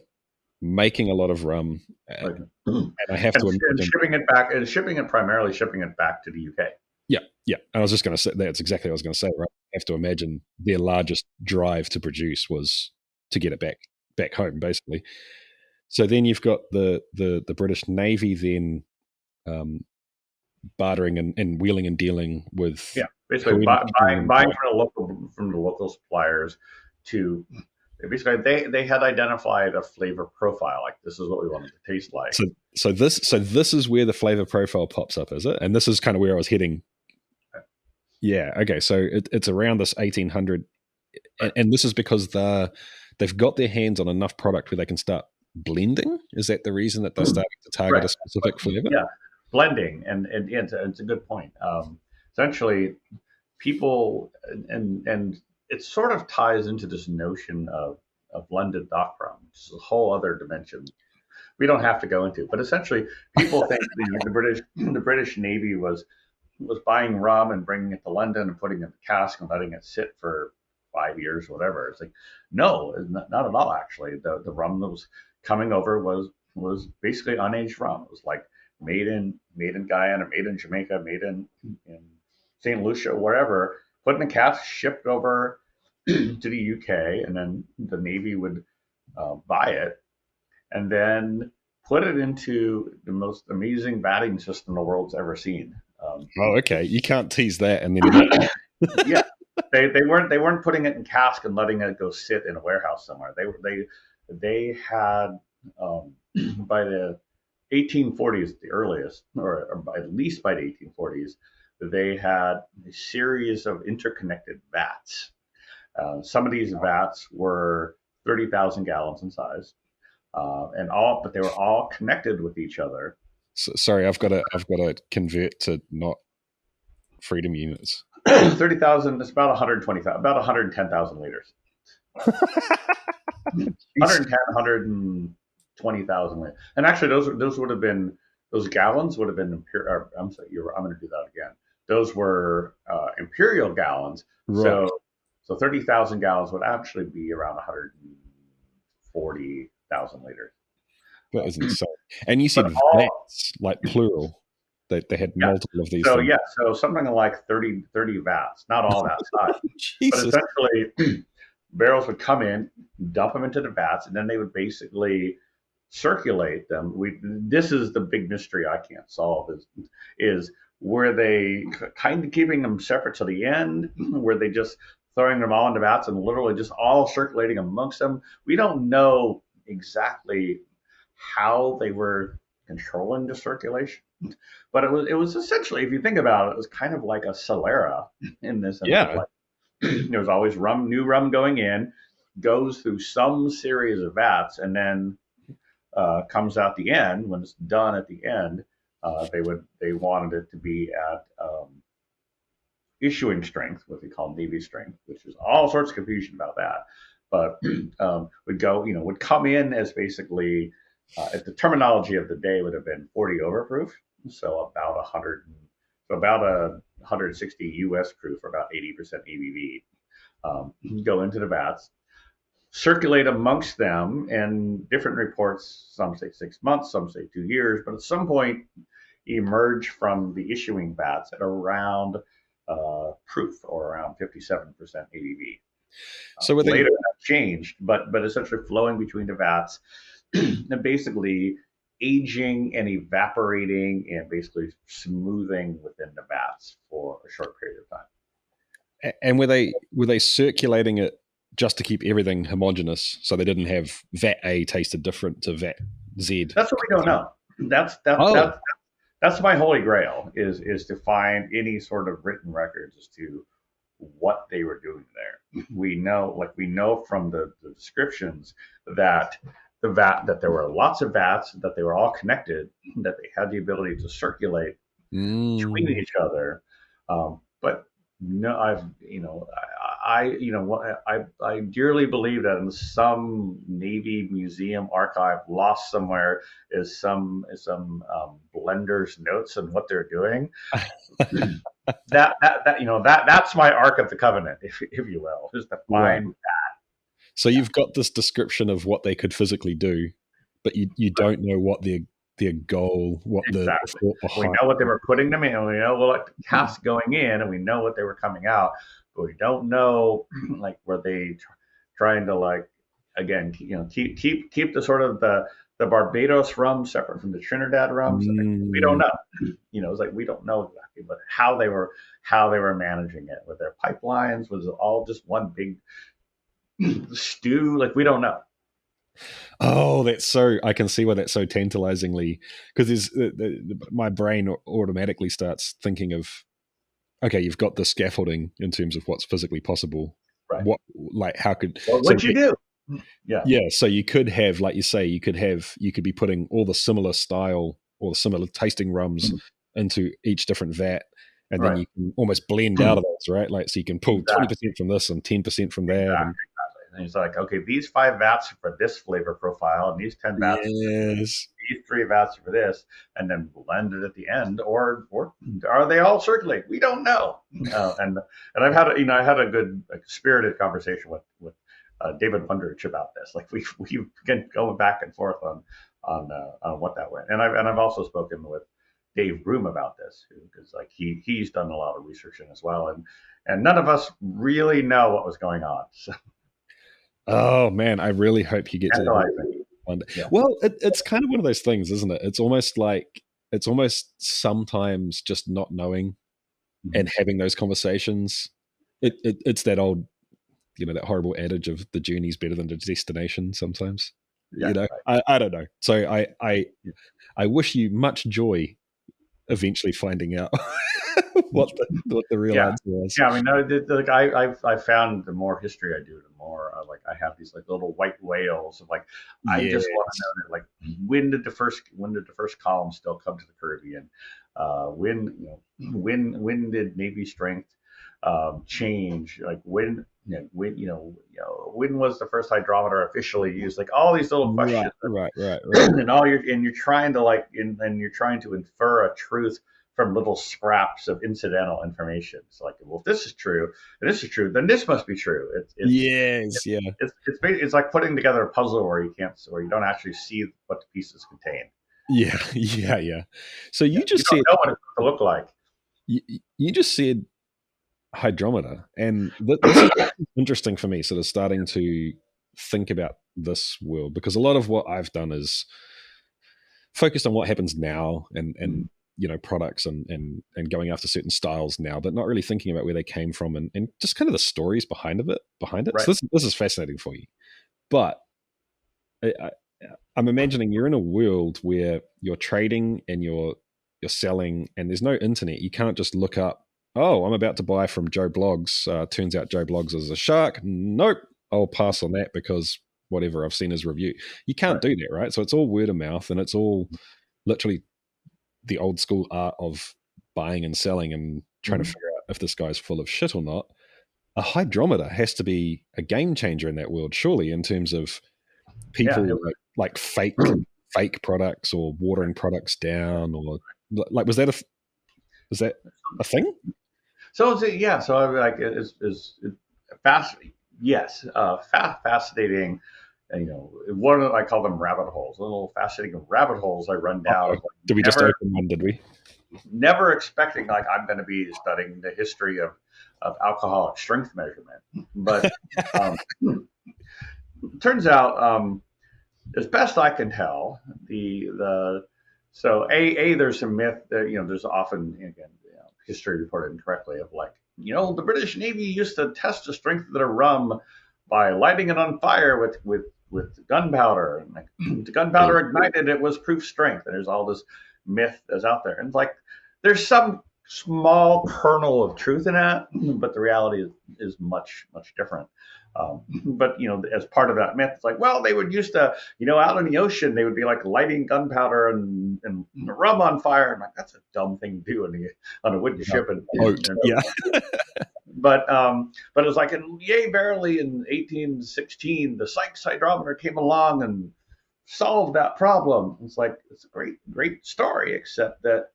S1: making a lot of rum,
S2: Like,
S1: and I have to
S2: and
S1: imagine.
S2: shipping it back, and primarily shipping it back to the UK.
S1: Yeah, yeah. And I was just going to say that's exactly what I was going to say. Right, I have to imagine their largest drive to produce was to get it back home, basically. So then you've got the British Navy then bartering and wheeling and dealing with
S2: Yeah, basically
S1: whoever
S2: buying from the local suppliers to They had identified a flavor profile, like this is what we wanted to taste like.
S1: So this is where the flavor profile pops up, is it? And this is kind of where I was heading. Yeah. Okay. So it's around this 1800, and this is because they've got their hands on enough product where they can start blending. Is that the reason that they're starting to target a specific flavor?
S2: Yeah, blending, and yeah, it's a good point. Essentially, people and it sort of ties into this notion of blended dock rum, which is a whole other dimension we don't have to go into. But essentially, people think the British Navy was buying rum and bringing it to London and putting it in the cask and letting it sit for 5 years or whatever. It's like, no, not at all. Actually, the rum that was coming over was basically unaged rum. It was like made in Guyana, made in Jamaica, made in St. Lucia, wherever, put in a cask, shipped over to the UK, and then the Navy would buy it and then put it into the most amazing vatting system the world's ever seen.
S1: Oh, okay. You can't tease that, and then
S2: yeah, they weren't putting it in cask and letting it go sit in a warehouse somewhere. They had by the 1840s, the earliest, or at least by the 1840s, they had a series of interconnected vats. Some of these vats were 30,000 gallons in size, but they were all connected with each other.
S1: So, sorry, I've got to convert to not freedom units.
S2: 30,000 is about 120,000, about 110,000 liters. 110, 120,000 liters. And actually, those would have been, those gallons would have been I'm sorry, I'm going to do that again. Those were imperial gallons. Right. So 30,000 gallons would actually be around 140,000 liters.
S1: That is insane. And you said vats, like plural. They had multiple of these.
S2: So things. So something like 30 vats, not all that size. But essentially, barrels would come in, dump them into the vats, and then they would basically circulate them. This is the big mystery I can't solve is were they kind of keeping them separate to the end? Were they just throwing them all into vats and literally just all circulating amongst them? We don't know exactly how they were controlling the circulation, but it was essentially, if you think about it, it was kind of like a Solera in this.
S1: Yeah.
S2: Like, there was always new rum going in, goes through some series of vats, and then comes out the end. When it's done at the end, they wanted it to be at issuing strength, what they call Navy strength, which is all sorts of confusion about that. But would come in as basically, if the terminology of the day would have been 40 overproof, so about 160 US proof, or about 80% ABV, go into the vats, circulate amongst them, and different reports, some say 6 months, some say 2 years, but at some point emerge from the issuing vats at around proof, or around 57% ABV. So later that changed, but essentially flowing between the vats and basically aging and evaporating and basically smoothing within the vats for a short period of time.
S1: And were they circulating it just to keep everything homogeneous, so they didn't have vat A tasted different to vat Z?
S2: That's what we don't know. That's my holy grail, is to find any sort of written records as to what they were doing there. We know from the descriptions that there were lots of vats, that they were all connected, that they had the ability to circulate between each other. But no, I dearly believe that in some Navy museum archive lost somewhere is some blender's notes on what they're doing. That's my Ark of the Covenant, if you will, is to find that.
S1: So you've got this description of what they could physically do, but you don't know what their goal, what
S2: exactly.
S1: the thought behind.
S2: We know what they were putting them in, and we know what the casks going in, and we know what they were coming out, but we don't know, like, were they trying to, like, again, keep the sort of the Barbados rum separate from the Trinidad rums. We don't know. It's like we don't know exactly, but how they were managing it with their pipelines. Was it all just one big stew, like we don't know.
S1: Oh, that's so. I can see why that's so tantalizingly, because my brain automatically starts thinking of, okay, you've got the scaffolding in terms of what's physically possible.
S2: Right.
S1: What, like, how could
S2: What
S1: so?
S2: would you do? Yeah.
S1: Yeah, so you could have, like you say, you could be putting all the similar style or the similar tasting rums
S2: Mhm.
S1: into each different vat, and then
S2: Right.
S1: you can almost blend out of those, right? Like, so you can pull
S2: Exactly.
S1: 20% from this and 10% from that,
S2: Exactly.
S1: and
S2: And he's like, okay, these 5 vats are for this flavor profile, and these 10 vats are for this.
S1: yes,
S2: These 3 vats are for this, and then blend it at the end, or are they all circulate? We don't know. And I've had I had a good spirited conversation with David Wondrich about this. Like we've been going back and forth on what that went. And I've also spoken with Dave Broom about this because like he's done a lot of research in as well, and none of us really know what was going on. So
S1: oh man, I really hope you get to that
S2: tantalizing.
S1: one day.
S2: Yeah.
S1: Well, it's kind of one of those things, isn't it? It's almost sometimes just not knowing
S2: Mhm.
S1: and having those conversations. It's that old, that horrible adage of the journey's better than the destination sometimes.
S2: Yeah. Right.
S1: I don't know. So
S2: Yeah.
S1: I wish you much joy eventually finding out what the real
S2: Yeah.
S1: answer was.
S2: Yeah, I mean, no, like I found the more history I do, the more like I have these like little white whales of like I just want to
S1: Yes.
S2: know that like when did the first column still come to the Caribbean? When when did Navy strength change? Like when was the first hydrometer officially used? Like all these little
S1: Right,
S2: questions,
S1: right, right, right.
S2: and you're trying to and you're trying to infer a truth from little scraps of incidental information. It's like, well, if this is true, and this is true, then this must be true.
S1: Yes, yeah.
S2: It's like putting together a puzzle where you don't actually see what the pieces contain.
S1: Yeah, yeah, yeah. So
S2: Yeah,
S1: you
S2: you
S1: just
S2: don't
S1: said
S2: know what it's supposed to look like.
S1: you, you just said hydrometer, and this is interesting for me, sort of starting to think about this world, because a lot of what I've done is focused on what happens now and
S2: Mhm.
S1: products and going after certain styles now, but not really thinking about where they came from and just kind of the stories behind it.
S2: Right.
S1: So this is fascinating for you, but I, I, I'm imagining you're in a world where you're trading and you're selling, and there's no internet. You can't just look up, oh, I'm about to buy from Joe Blogs. Turns out Joe Blogs is a shark. Nope, I'll pass on that because whatever, I've seen his review. You can't
S2: Right.
S1: do that, right? So it's all word of mouth, and it's all literally the old school art of buying and selling and trying to
S2: Mhm.
S1: figure out if this guy's full of shit or not. A hydrometer has to be a game changer in that world, surely, in terms of
S2: Yeah.
S1: people like fake products or watering products down, or like was that a thing?
S2: So yeah. So I like is fast. Yes. Fascinating. One of I call them rabbit holes. Little fascinating rabbit holes I run down.
S1: Uh-oh.
S2: Of like
S1: Did we just
S2: never
S1: open one? Did we?
S2: never expecting like I'm going to be studying the history of alcoholic strength measurement. But um, turns out, as best I can tell, the so a there's some myth that there's often again history reported incorrectly of like the British Navy used to test the strength of their rum by lighting it on fire with gunpowder, and like the gunpowder ignited, it was proof strength, and there's all this myth that's out there, and like there's some small kernel of truth in that, but the reality is much different. But as part of that myth, it's like, well, they would used to, out in the ocean, they would be like lighting gunpowder and rum on fire. I'm like, that's a dumb thing to do on a wooden
S1: Yeah.
S2: ship. And,
S1: Boat. Yeah.
S2: but it was like, yay, barely in 1816, the Sykes hydrometer came along and solved that problem. It's a great story, except that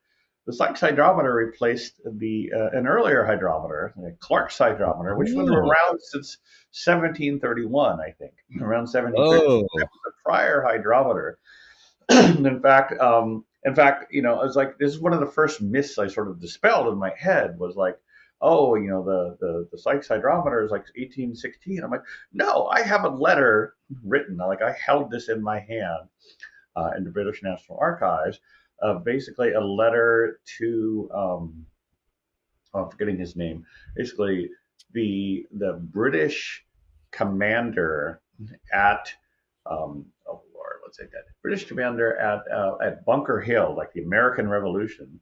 S2: the Sykes hydrometer replaced the an earlier hydrometer, Clark's hydrometer, which was
S1: Oh.
S2: around since 1731, I think, around 1730.
S1: Oh.
S2: It was a prior hydrometer. In fact, it was like this is one of the first myths I sort of dispelled in my head was like, oh, the Sykes hydrometer is like 1816. I'm like, no, I have a letter written, like I held this in my hand in the British National Archives, basically a letter to I'm forgetting his name. Basically, the British commander at oh Lord, what's it that British commander at Bunker Hill, like the American Revolution.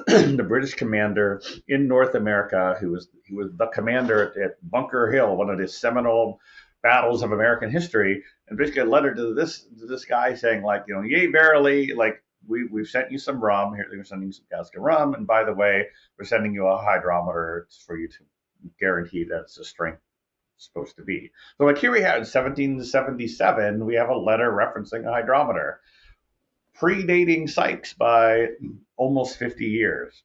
S2: The British commander in North America, he was the commander at Bunker Hill, one of the seminal battles of American history, and basically a letter to this guy saying like, you know, yea verily, like we've sent you some rum here, we're sending you some cask of rum, and by the way, we're sending you a hydrometer for you to guarantee that it's the strength it's supposed to be. So like here we have in 1777, we have a letter referencing a hydrometer predating Sykes by almost 50 years.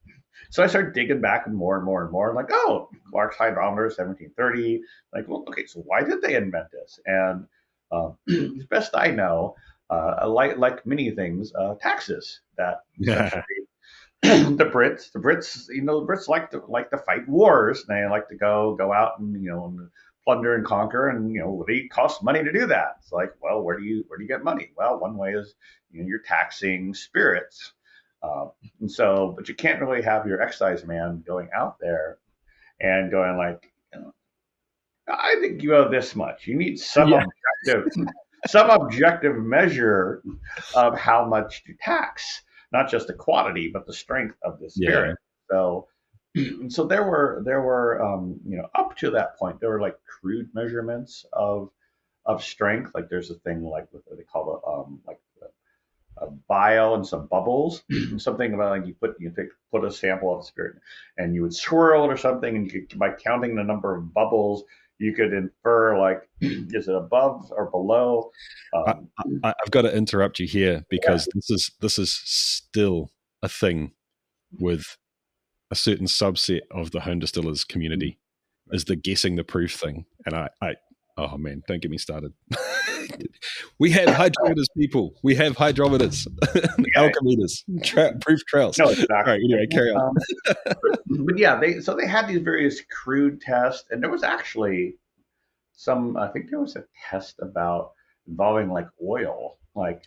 S2: So I started digging back and more and more and more, like, oh, Clark's hydrometer, 1730. Like, well, okay, so why did they invent this? And as best I know, like many things, taxes that the Brits, you know, the Brits like to fight wars. They like to go out and plunder and conquer, and it costs money to do that. It's like, well, where do you get money? Well, one way is you're taxing spirits, and so, but you can't really have your excise man going out there and going like, I think you owe this much. You need some objective measure of how much to tax, not just the quantity, but the strength of the spirit. Yeah. So there were up to that point, there were like crude measurements of strength. Like there's a thing like what they call a vial and some bubbles, something about like you put a sample of the spirit and you would swirl it or something, and you could, by counting the number of bubbles, you could infer like, is it above or below?
S1: I've got to interrupt you here because this is still a thing with a certain subset of the home distillers community, is the guessing the proof thing. And I oh man, don't get me started. We have hydrometers, people. We have hydrometers, alchemeters, proof trails. No, exactly. All right, anyway, carry on.
S2: But yeah, they had these various crude tests, and there was actually I think there was a test involving like oil, like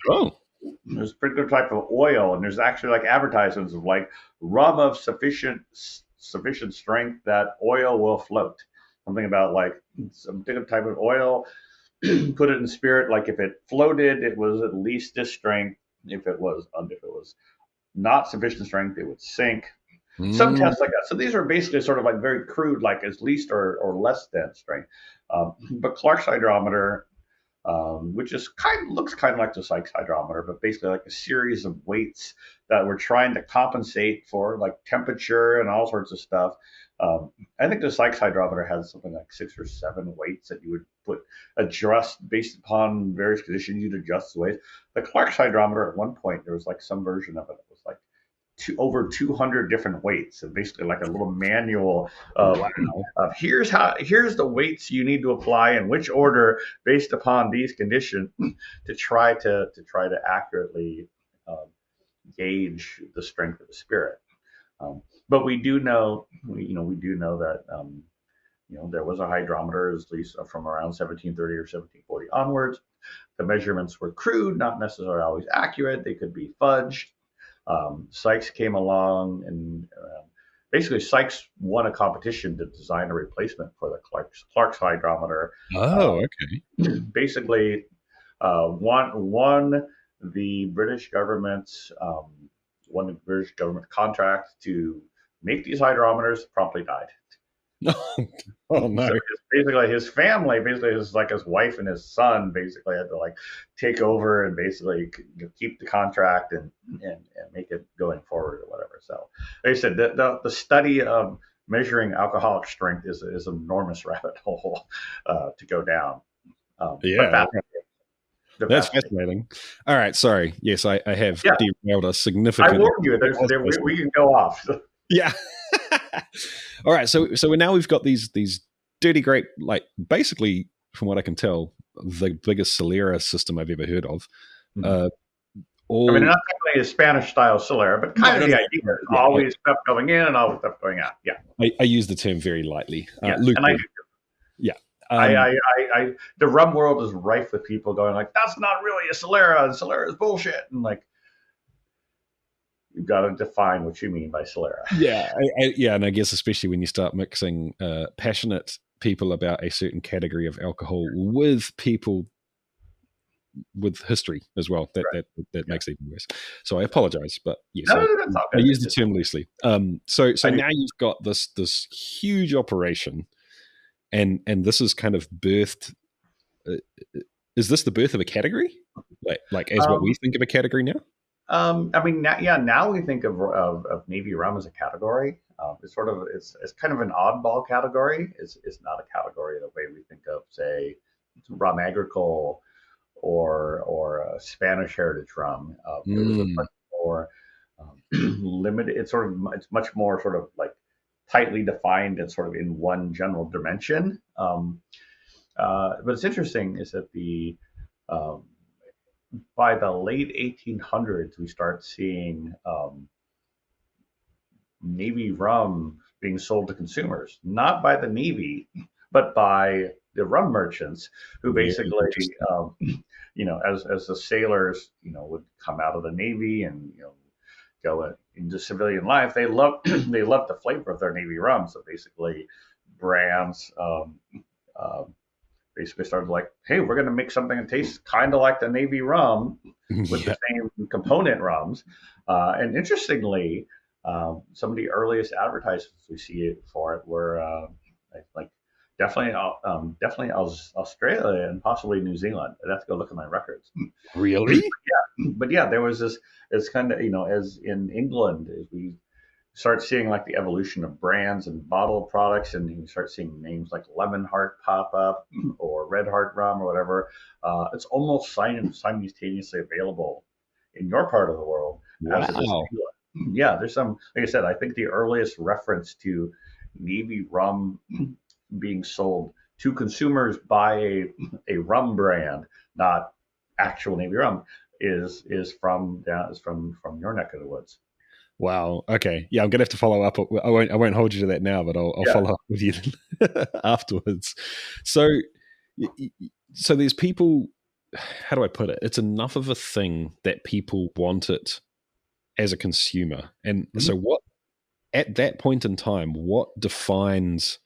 S2: there's a particular type of oil, and there's actually like advertisements of like rum of sufficient strength that oil will float. Something about like some particular type of oil, put it in spirit. Like if it floated, it was at least this strength. If it was not sufficient strength, it would sink. Some tests like that. So these are basically sort of like very crude, like as least or less than strength. But Clark's hydrometer, which looks kind of like the Sykes hydrometer, but basically like a series of weights that were trying to compensate for like temperature and all sorts of stuff. I think the Sykes hydrometer has something like 6 or 7 weights that you would adjust based upon various conditions. You'd adjust the weight. The Clark's hydrometer, at one point, there was like some version of it that was like over 200 different weights, and basically like a little manual of here's the weights you need to apply in which order based upon these conditions to try to accurately gauge the strength of the spirit. But we do know that there was a hydrometer, at least from around 1730 or 1740 onwards. The measurements were crude, not necessarily always accurate. They could be fudged. Sykes came along, and basically Sykes won a competition to design a replacement for the Clark's hydrometer.
S1: Oh, okay.
S2: Basically, won the British government's contract to make these hydrometers. Promptly died.
S1: Oh no!
S2: So basically, his family, his wife and his son, basically had to like take over and basically keep the contract and make it going forward or whatever. So they said that the study of measuring alcoholic strength is an enormous rabbit hole to go down.
S1: That's fascinating. All right, sorry. Yes, I have derailed us significantly.
S2: I warned you. We can go off.
S1: Yeah. All right. So now we've got these dirty grape, like basically, from what I can tell, the biggest Solera system I've ever heard of.
S2: I mean, not technically a Spanish style Solera, but kind of the idea. Always stuff going in and always stuff going out. Yeah.
S1: I use the term very lightly.
S2: And I do.
S1: Yeah.
S2: The rum world is rife with people going like, that's not really a Solera, and Solera is bullshit. And like, you've got to define what you mean by Solera.
S1: Yeah. And I guess especially when you start mixing passionate people about a certain category of alcohol with people with history as well. That makes it even worse. So I apologize, but yes,
S2: No,
S1: I,
S2: no, that's all
S1: I
S2: good.
S1: use the term loosely. So
S2: I do.
S1: now you've got this huge operation, and this is kind of birthed. Uh, is this the birth of a category, like as what we
S2: Um,
S1: think of a category now?
S2: I mean, now we think of Navy rum as a category. It's kind of an oddball category. It's not a category the way we think of, say, rum agricole or Spanish heritage rum. It was a
S1: Mm,
S2: much more limited. It's much more sort of like tightly defined and sort of in one general dimension. But it's interesting is that the um, by the late 1800s, we start seeing Navy rum being sold to consumers, not by the Navy, but by the rum merchants who
S1: very
S2: basically,
S1: interesting.
S2: as the sailors, would come out of the Navy and, go into civilian life, they love they love the flavor of their Navy rum. So basically, brands basically started like, hey, we're going to make something that tastes kind of like the Navy rum with the
S1: Yeah.
S2: same component rums. And interestingly, some of the earliest advertisements we see for it were like definitely Australia and possibly New Zealand. I'd have to go look at my records.
S1: Really?
S2: But yeah, there was this. It's kind of as in England, as we start seeing like the evolution of brands and bottled products, and you start seeing names like Lemon Heart pop up or Red Heart Rum or whatever. It's almost simultaneously available in your part of the world as it is
S1: Wow.
S2: in England. Yeah, there's some, like I said, I think the earliest reference to Navy rum being sold to consumers by a rum brand, not actual Navy rum, is from your neck of the woods.
S1: Wow. Okay. Yeah, I'm gonna have to follow up. I won't hold you to that now, but I'll
S2: Yeah.
S1: follow up with you afterwards. So, y- y- so there's people. How do I put it? It's enough of a thing that people want it as a consumer. And
S2: Mhm.
S1: so, what at that point in time, what defines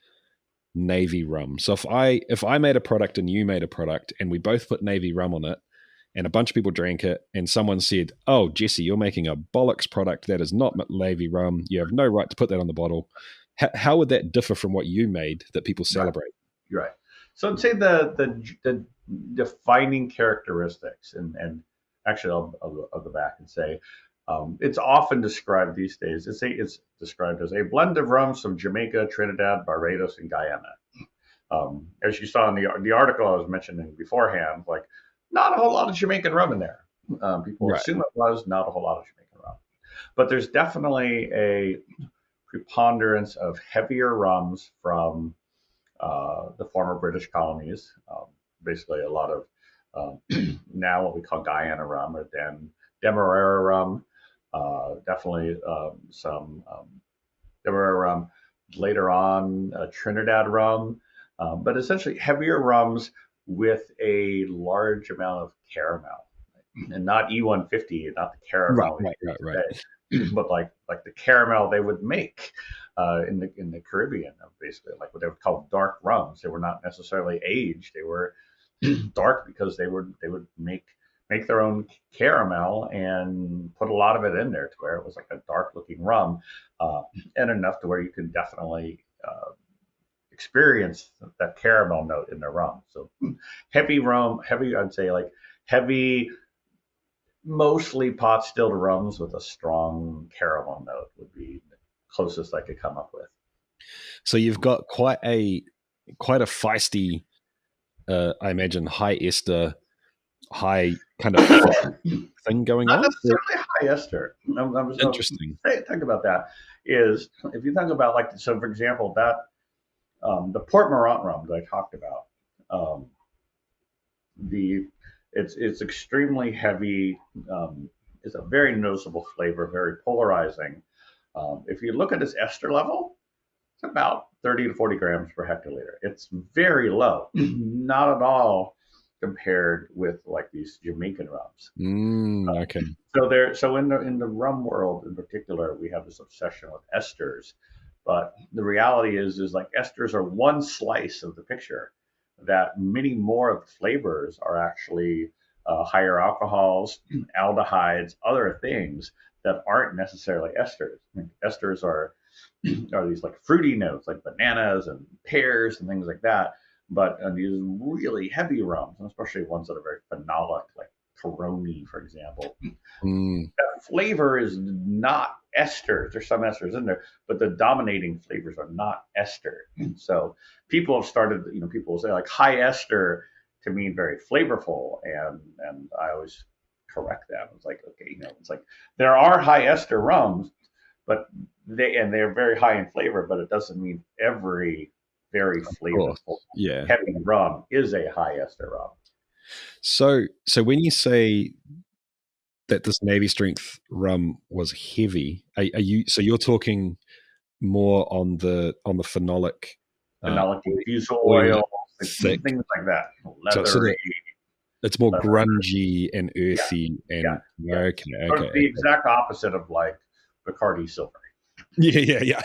S1: Navy rum? So if I made a product and you made a product and we both put Navy rum on it, and a bunch of people drank it, and someone said, "Oh, Jesse, you're making a bollocks product that is not Navy rum. You have no right to put that on the bottle." How would that differ from what you made that people
S2: Right.
S1: celebrate?
S2: You're right. So I'd say the defining characteristics, and actually I'll go back and say it's often described these days. It's described as a blend of rums from Jamaica, Trinidad, Barbados, and Guyana. As you saw in the article I was mentioning beforehand, like not a whole lot of Jamaican rum in there. People
S1: Right.
S2: assume it was not a whole lot of Jamaican rum, but there's definitely a preponderance of heavier rums from the former British colonies. Basically, a lot of now what we call Guyana rum, or then Demerara rum. Definitely some Demerara rum. Later on, Trinidad rum, but essentially heavier rums with a large amount of caramel, and not E150, not the
S1: Right.
S2: caramel we
S1: Right.
S2: use
S1: Right. Right.
S2: today, but like the caramel they would make in the Caribbean, basically like what they would call dark rums. They were not necessarily aged; they were dark because they would make their own caramel and put a lot of it in there to where it was like a dark looking rum, uh, and enough to where you can definitely experience that caramel note in the rum. So heavy rum, heavy, I'd say like heavy, mostly pot stilled rums with a strong caramel note would be the closest I could come up with.
S1: So you've got quite a feisty, I imagine, high ester, high kind of thing going
S2: Not
S1: on.
S2: necessarily high ester.
S1: Interesting.
S2: Think about that is if you think about like, so for example, that the Port Morant rum that I talked about, um, the it's extremely heavy. It's a very noticeable flavor, very polarizing. If you look at its ester level, it's about 30 to 40 grams per hectoliter. It's very low, not at all compared with like these Jamaican rums.
S1: Okay.
S2: So in the rum world in particular, we have this obsession with esters But the reality is like esters are one slice of the picture. That many more of the flavors are actually higher alcohols, aldehydes, other things that aren't necessarily esters. I mean, esters are these like fruity notes, like bananas and pears and things like that. But these really heavy rums, and especially ones that are very phenolic, like Peroni, for example,
S1: Mm.
S2: that flavor is not esters. There's some esters in there, but the dominating flavors are not ester. So people have started, people will say like high ester to mean very flavorful, and I always correct them. It's like, okay, it's like there are high ester rums, but they're very high in flavor, but it doesn't mean every very
S1: Of
S2: flavorful
S1: course. Yeah.
S2: heavy rum is a high ester rum.
S1: So when you say that this Navy strength rum was heavy, you're talking more on the phenolic, uh,
S2: Phenolic diffused
S1: oily,
S2: oils,
S1: thick.
S2: things like that,
S1: So it's sort
S2: leathery.
S1: of it's more
S2: Leather.
S1: grungy and
S2: Yeah,
S1: earthy
S2: yeah,
S1: and
S2: yeah.
S1: okay,
S2: Sort of
S1: okay.
S2: the exact opposite of like Bacardi Silver.
S1: Yeah.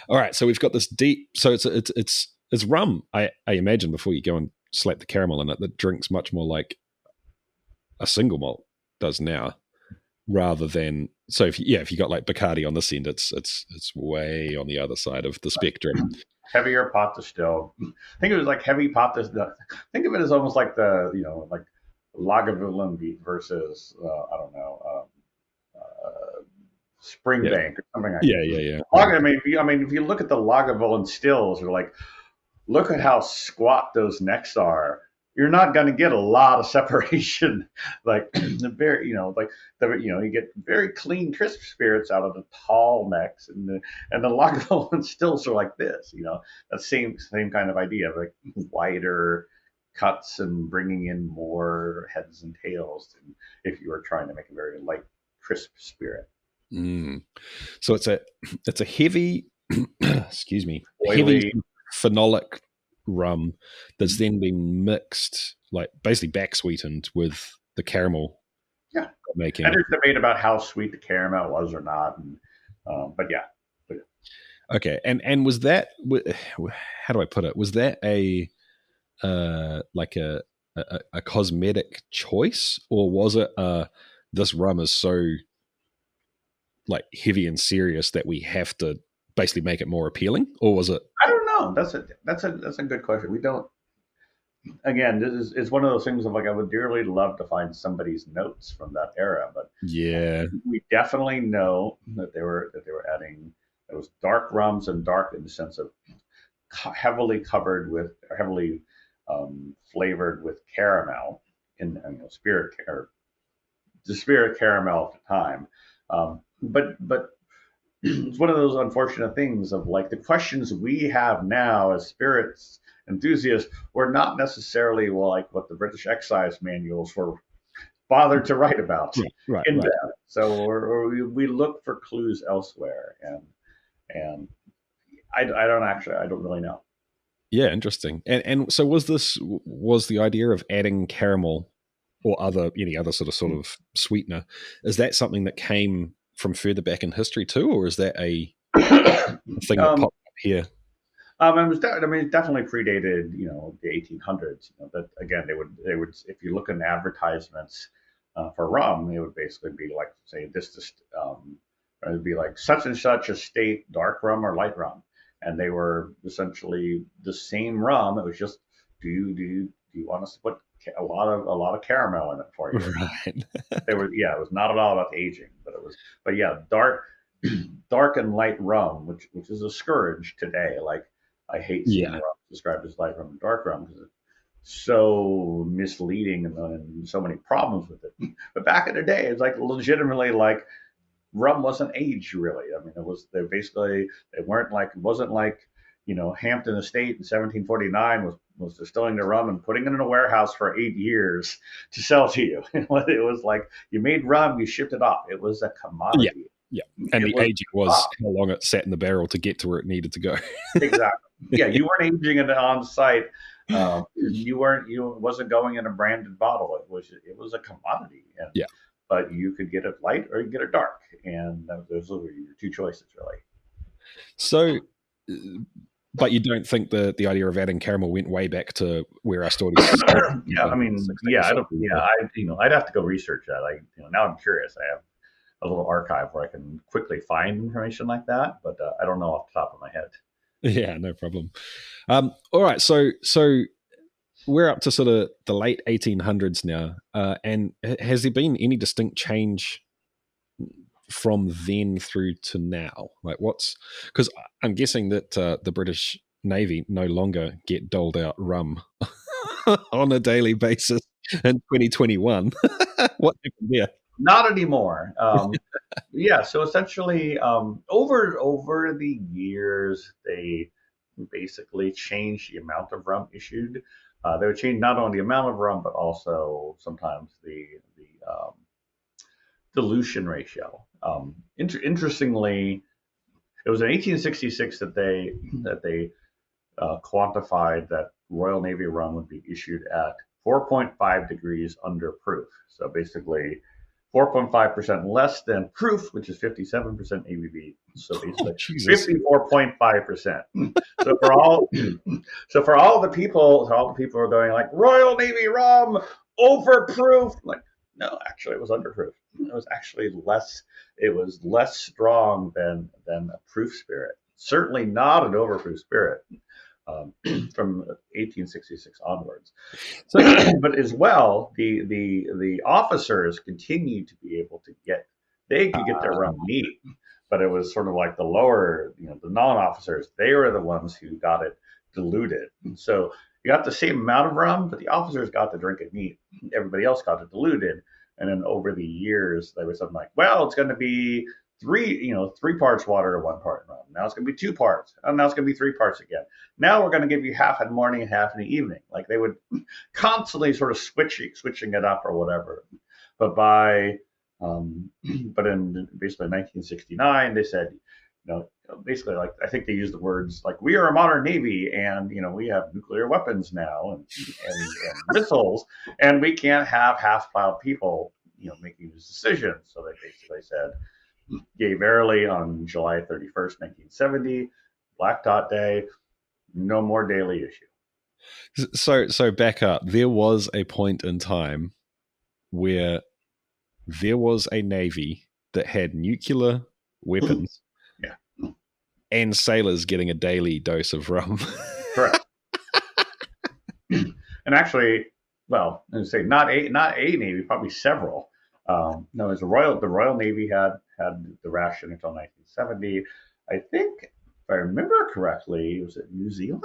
S1: All right, so we've got this deep. So it's rum. I imagine before you go and slap the caramel in it, that drinks much more like a single malt does now, rather than. So if you got like Bacardi on this end, it's way on the other side of the spectrum.
S2: Heavier pot distilled. I think it was like heavy pot distilled. Think of it as almost like like Lagavulin beet versus I don't know,
S1: Yeah,
S2: Springbank or something like
S1: yeah.
S2: that. If you look at the Lagavulin stills, you're like, look at how squat those necks are. You're not going to get a lot of separation. Like the very, you get very clean, crisp spirits out of the tall necks, and the Lagavulin stills are like this. That same kind of idea, like wider cuts and bringing in more heads and tails than if you were trying to make a very light, crisp spirit.
S1: Mm. So it's a heavy, excuse me, heavy
S2: Oily.
S1: phenolic rum that's then been mixed, like basically back sweetened with the caramel
S2: Yeah. And
S1: making.
S2: there's debate about how sweet the caramel was or not. But yeah.
S1: Okay, and was that how do I put it? Was that a like a cosmetic choice, or was it this rum is so like heavy and serious that we have to basically make it more appealing, or was it?
S2: I don't know. That's a good question. We don't. Again, this is it's one of those things of like I would dearly love to find somebody's notes from that era, but
S1: Yeah,
S2: we definitely know that they were adding. It was dark rums and dark in the sense of heavily covered with or heavily flavored with caramel in spirit or the spirit caramel at the time. But it's one of those unfortunate things of like the questions we have now as spirits enthusiasts were not necessarily like what the British excise manuals were bothered to write about in
S1: right.
S2: them. So we look for clues elsewhere, and I don't really know.
S1: Yeah, interesting. And so was the idea of adding caramel or any other sort of sweetener, is that something that came from further back in history too, or is that a thing that
S2: um,
S1: popped up here?
S2: it definitely predated, the 1800s. That again, they would, if you look in advertisements for rum, it would basically be like, say, it would be like such and such estate dark rum or light rum, and they were essentially the same rum. It was just, do you want us to put a lot of caramel in it for you?
S1: Right.
S2: It was not at all about the aging, but yeah, dark and light rum, which is a scourge today. Like I hate seeing
S1: Yeah.
S2: rum described as light rum and dark rum because it's so misleading and so many problems with it. But back in the day, it's like legitimately like rum wasn't aged really. I mean, they weren't like it wasn't like Hampton Estate in 1749 was distilling the rum and putting it in a warehouse for 8 years to sell to you. It was like you made rum, you shipped it off. It was a
S1: Yeah.
S2: commodity.
S1: Yeah. And
S2: It
S1: the
S2: was
S1: aging was how long it sat in the barrel to get to where it needed to go.
S2: exactly. Yeah, you weren't aging it on site. You wasn't going in a branded bottle. It was a commodity,
S1: Yeah.
S2: but you could get it light or you could get it dark, and those were your two choices really.
S1: So, but you don't think the idea of adding caramel went way back to where our stories started in
S2: Yeah, I
S1: the
S2: mean,
S1: 16th
S2: yeah, I don't,
S1: century?
S2: yeah, I'd have to go research that. Now I'm curious. I have a little archive where I can quickly find information like that, but I don't know off the top of my head.
S1: Yeah, no problem. All right, so we're up to sort of the late 1800s now, and has there been any distinct change from then through to now? Like, what's because I'm guessing that the British Navy no longer get doled out rum on a daily basis in 2021. What happened there?
S2: Not anymore. Yeah, so essentially, over the years, they basically changed the amount of rum issued. They would change not only the amount of rum, but also sometimes the dilution ratio. Interestingly, it was in 1866 that they quantified that Royal Navy rum would be issued at 4.5 degrees under proof. So basically, 4.5% less than proof, which is 57% ABV. So
S1: Oh,
S2: basically,
S1: Jesus.
S2: 54.5%. So for all, so for all the people, who are going like Royal Navy rum overproof, like no, actually it was underproof. It was actually less. It was less strong than a proof spirit. Certainly not an overproof spirit um, from 1866 onwards.
S1: So,
S2: But as well, the officers continued to be able to get they could get their rum neat, but it was sort of like the lower, the non-officers. They were the ones who got it diluted. And so you got the same amount of rum, but the officers got to drink it neat. Everybody else got it diluted. And then over the years, there was something like, well, it's going to be three parts water to one part rum. Now it's going to be two parts. And now it's going to be three parts again. Now we're going to give you half in the morning and half in the evening. Like they would constantly sort of switching it up or whatever. But by but in basically 1969, they said, basically like I think they used the words like we are a modern navy and we have nuclear weapons now and missiles and we can't have half-plowed people making these decisions. So they basically said, yea, verily, on July 31st, 1970, Black Dot Day, no more daily issue.
S1: so back up. There was a point in time where there was a navy that had nuclear weapons
S2: Yeah,
S1: and sailors getting a daily dose of rum.
S2: correct. And actually, well, I would say not a navy, probably several. No, there's the Royal Navy had the ration until 1970. I think, if I remember correctly, was it New Zealand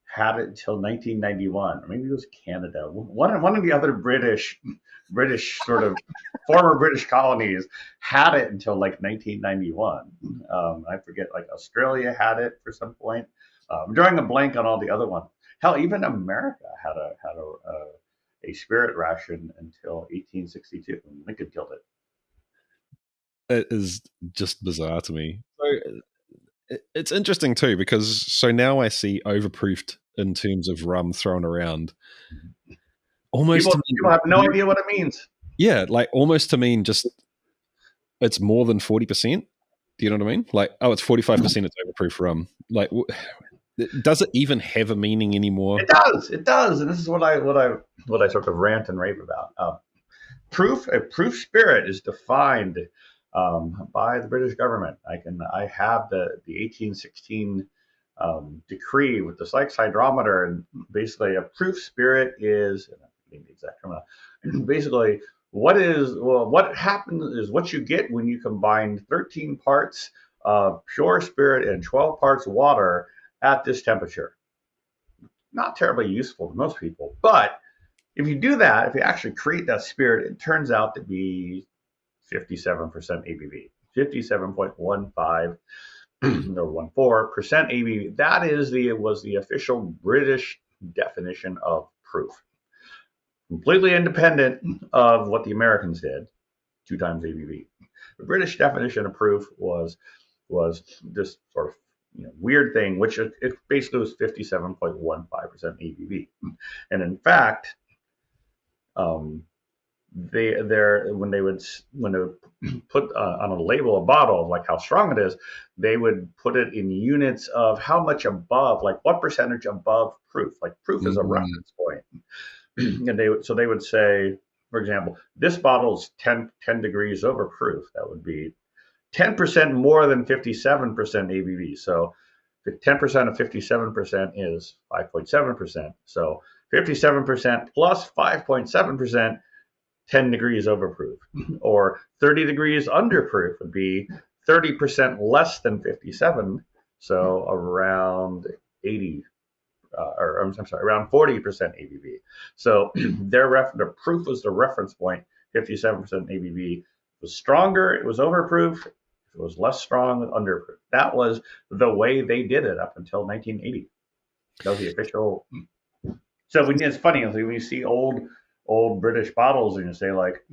S2: had it until 1991, or maybe it was Canada. One of the other British sort of former British colonies had it until like 1991. I forget, like Australia had it for some point. I'm drawing a blank on all the other ones. Hell, even America had a spirit ration until 1862 when Lincoln killed it.
S1: It is just bizarre to me. So it's interesting too because so now I see overproofed in terms of rum thrown around almost
S2: People
S1: to
S2: people have no idea what it means.
S1: yeah, like almost to mean just it's more than 40%. Do you know what I mean? Like, oh, it's 45%, it's overproof rum. Like, does it even have a meaning anymore?
S2: It does, and this is what I sort of rant and rave about. A proof spirit is defined by the British government. I have the 1816 decree with the Sykes hydrometer, and basically a proof spirit is the exact term. Basically, what happens is what you get when you combine 13 parts of pure spirit and 12 parts water at this temperature. Not terribly useful to most people, but if you do that, if you actually create that spirit, it turns out to be 57% ABV, 57.15 or 14% ABV. That was the official British definition of proof, completely independent of what the Americans did, 2 times ABV. The British definition of proof was this sort of weird thing, which it basically was 57.15% ABV. And in fact, um, when they would put on a label a bottle of like how strong it is, they would put it in units of how much above, like what percentage above proof. Like proof is a
S1: Mm,
S2: reference point, and they would say, for example, this bottle's 10 degrees over proof. That would be 10% more than 57% ABV. So 10% of 57% is 5.7%. So 57% plus 5.7%, 10 degrees over proof. Or 30 degrees under proof would be 30% less than 57. So around 80, or I'm sorry, around 40% ABV. So the proof was the reference point. 57% ABV was stronger. It was overproof. It was less strong, underproof. That was the way they did it up until 1980. That was the official. So it's funny when you see old British bottles and you say like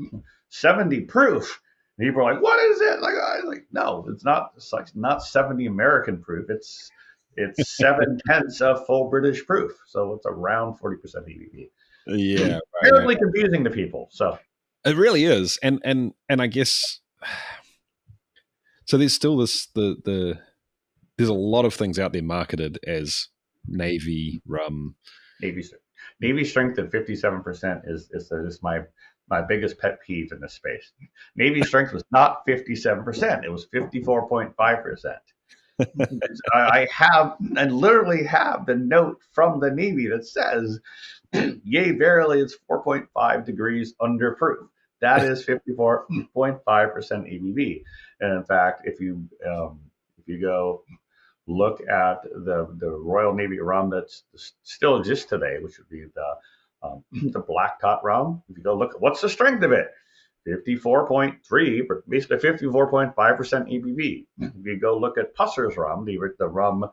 S2: 70 proof. People are like, "What is it?" Like no, it's not. It's like not 70 American proof. It's 7/10 of full British proof. So it's around 40% ABV.
S1: yeah, right.
S2: Terribly confusing to people. So
S1: It really is, and I guess so. There's still the there's a lot of things out there marketed as Navy rum.
S2: Navy Navy strength at 57% is my biggest pet peeve in this space. Navy strength was not 57%; it was 54.5%. I have and literally have the note from the Navy that says, "Yea, verily, it's 4.5 degrees under proof." That is 54.5% ABV. And in fact, if you go look at the Royal Navy rum that still exists today, which would be the black tot rum. If you go look at what's the strength of it, 54.3, basically 54.5% ABV. If you go look at Pusser's rum, the rum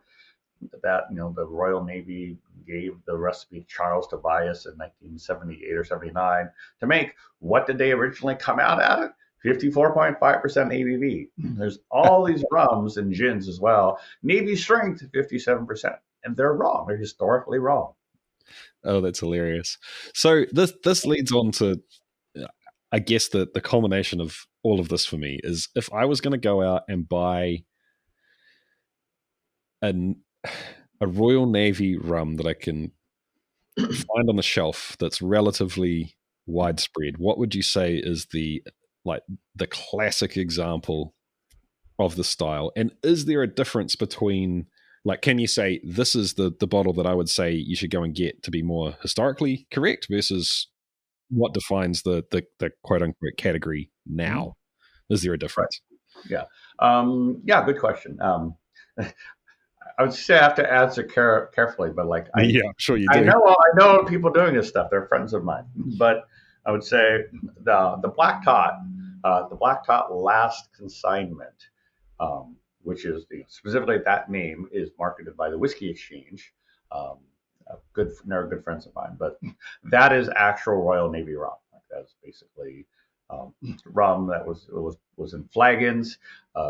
S2: that the Royal Navy gave the recipe to Charles Tobias in 1978 or 79 to make, what did they originally come out at it? 54.5% ABV. There's all these rums and gins as well. Navy strength 57%, and they're wrong. They're historically wrong.
S1: Oh, that's hilarious. So this leads on to, I guess, the culmination of all of this for me is if I was going to go out and buy an a Royal Navy rum that I can find on the shelf that's relatively widespread, what would you say is the classic example of the style? And is there a difference between, like, can you say this is the bottle that I would say you should go and get to be more historically correct versus what defines the quote unquote category
S2: Mm-hmm.
S1: now? Is there a
S2: Right.
S1: difference?
S2: Yeah. Yeah. Good question. I would say I have to answer carefully, but like
S1: Yeah, I'm sure you
S2: I
S1: do.
S2: know people doing this stuff. They're friends of mine, but I would say the black tot last consignment, which is specifically that name is marketed by the Whiskey Exchange. Um, they're good friends of mine, but that is actual Royal Navy rum. Like that's basically rum that was in flagons.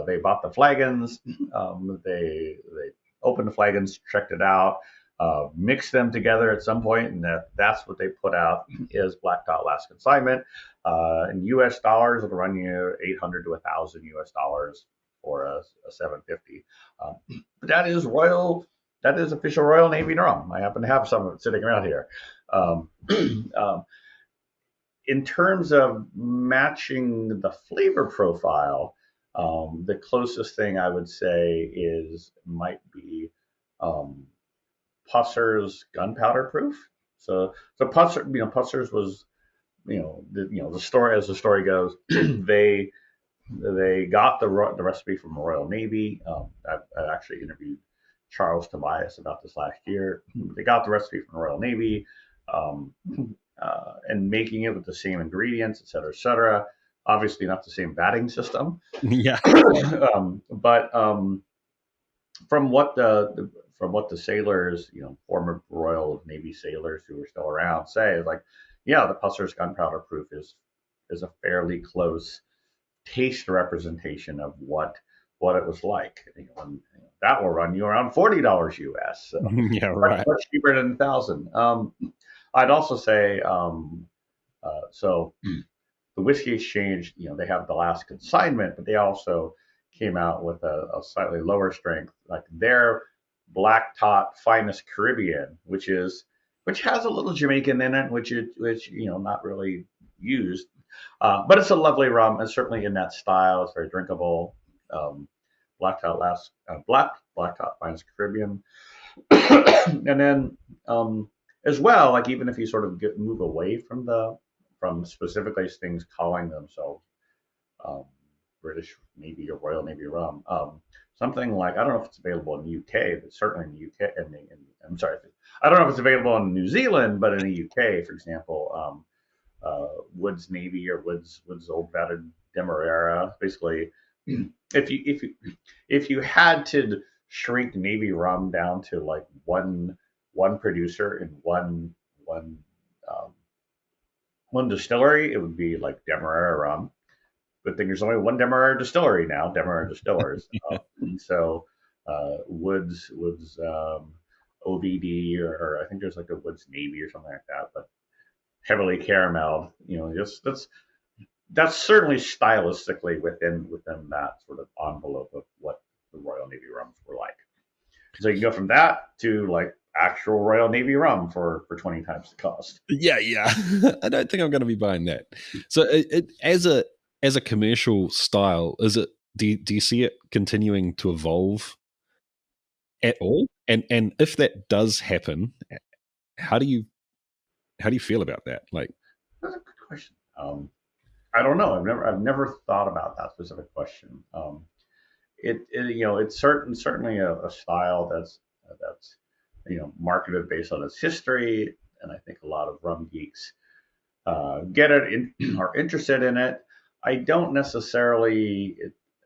S2: They bought the flagons. They opened the flagons, checked it out, mixed them together at some point, and that's what they put out is Black Dot Last Consignment. In U.S. dollars, it'll run you 800 to 1,000 U.S. dollars for a 750. But that is royal. That is official Royal Navy rum. I happen to have some of it sitting around here. Um, um, in terms of matching the flavor profile, the closest thing I would say might be um, Pusser's gunpowder proof. So Pusser's was the story as the story goes. They got the recipe from the Royal Navy. I actually interviewed Charles Tobias about this last year. They got the recipe from the Royal Navy, um, and making it with the same ingredients, et cetera, et cetera. Obviously, not the same batting system,
S1: Yeah.
S2: but from what the sailors, former Royal Navy sailors who are still around say, is like, yeah, the Pusser's gunpowder proof is a fairly close taste representation of what it was like. And that will run you around $40 US, so
S1: Yeah,
S2: much,
S1: right.
S2: much cheaper than 1,000. I'd also say so. the Whiskey Exchange, they have the last consignment, but they also came out with a slightly lower strength, like their Black Tot Finest Caribbean, which has a little Jamaican in it, which not really used, but it's a lovely rum, and certainly in that style, it's very drinkable. Um, Black Tot Finest Caribbean, and then as well, like even if you sort of move away from specifically things calling themselves um, British Navy or Royal Navy Rum. Something like, I don't know if it's available in the UK, but certainly in the UK. I'm sorry, I don't know if it's available in New Zealand, but in the UK, for example, Woods Navy or Woods Old Vatted Demerara. Basically, if you had to shrink Navy rum down to like one producer in um, one distillery, it would be like Demerara rum. Good thing there's only one Demerara distillery now, Demerara Distillers. And so Woods OVD, or I think there's like a Woods Navy or something like that, but heavily carameled. Just that's certainly stylistically within that sort of envelope of what the Royal Navy rums were like. So you can go from that to like actual Royal Navy rum for 20 times the cost.
S1: Yeah. I don't think I'm going to be buying that. So as a commercial style, do you see it continuing to evolve at all? And if that does happen, how do you feel about that? Like,
S2: That's a good question. I don't know. I've never thought about that specific question. It's certainly a style that's marketed based on its history, and I think a lot of rum geeks get it are interested in it. I don't necessarily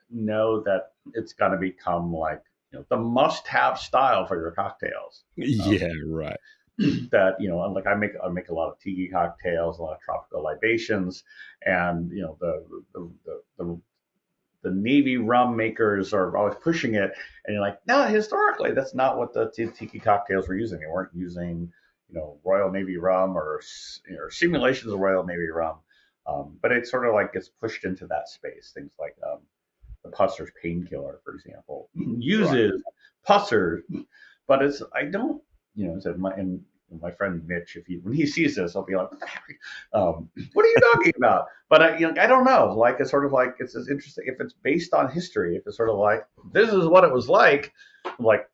S2: know that it's going to become like the must-have style for your cocktails.
S1: yeah, right.
S2: That like I make a lot of tiki cocktails, a lot of tropical libations, and the Navy rum makers are always pushing it, and you're like, no, historically, that's not what the tiki cocktails were using. They weren't using, Royal Navy rum or simulations of Royal Navy rum, but it sort of like gets pushed into that space. Things like the Pusser's painkiller, for example, uses Pusser, but I don't, said my friend Mitch, when he sees this, I'll be like, what the heck? What are you talking about? But I don't know. Like, it's sort of like, it's interesting if it's based on history. If it's sort of like, this is what it was like. I'm like,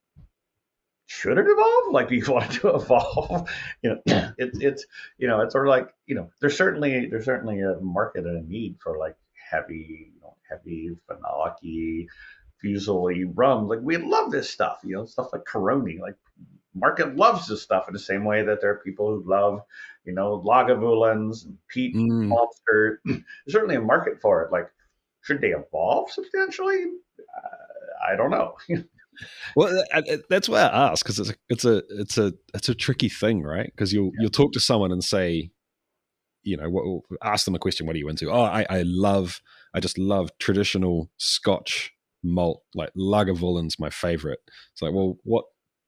S2: should it evolve? Like, do you want it to evolve? It's sort of like, there's certainly a market and a need for like heavy phenolic-y, fusel-y rum. Like, we love this stuff. Stuff like Coroni. Like, market loves this stuff in the same way that there are people who love, Lagavulins and peat monster. There's certainly a market for it. Like, should they evolve substantially? I don't know.
S1: Well, that's why I ask, because it's a tricky thing, right? Because you'll talk to someone and say, ask them a question. What are you into? Oh, I just love traditional Scotch malt, like Lagavulins, my favorite. It's like, well, what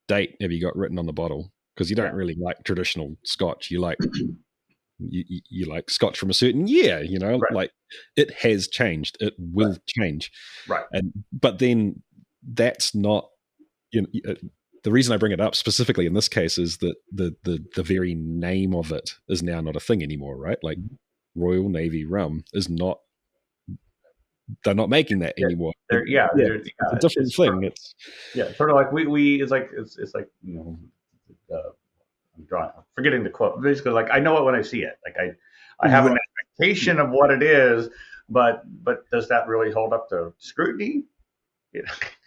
S1: date have you got written on the bottle? Because you don't really like traditional Scotch. You like you like Scotch from a certain year.
S2: Right.
S1: Like, it has changed. It will change.
S2: Right.
S1: But then that's not. The reason I bring it up specifically in this case is that the very name of it is now not a thing anymore, right? Like, Royal Navy Rum is not. They're not making that anymore. It's a different thing. It's
S2: sort of like we it's like I'm forgetting the quote. Basically, like, I know it when I see it. Like, I have an expectation of what it is, but does that really hold up to scrutiny?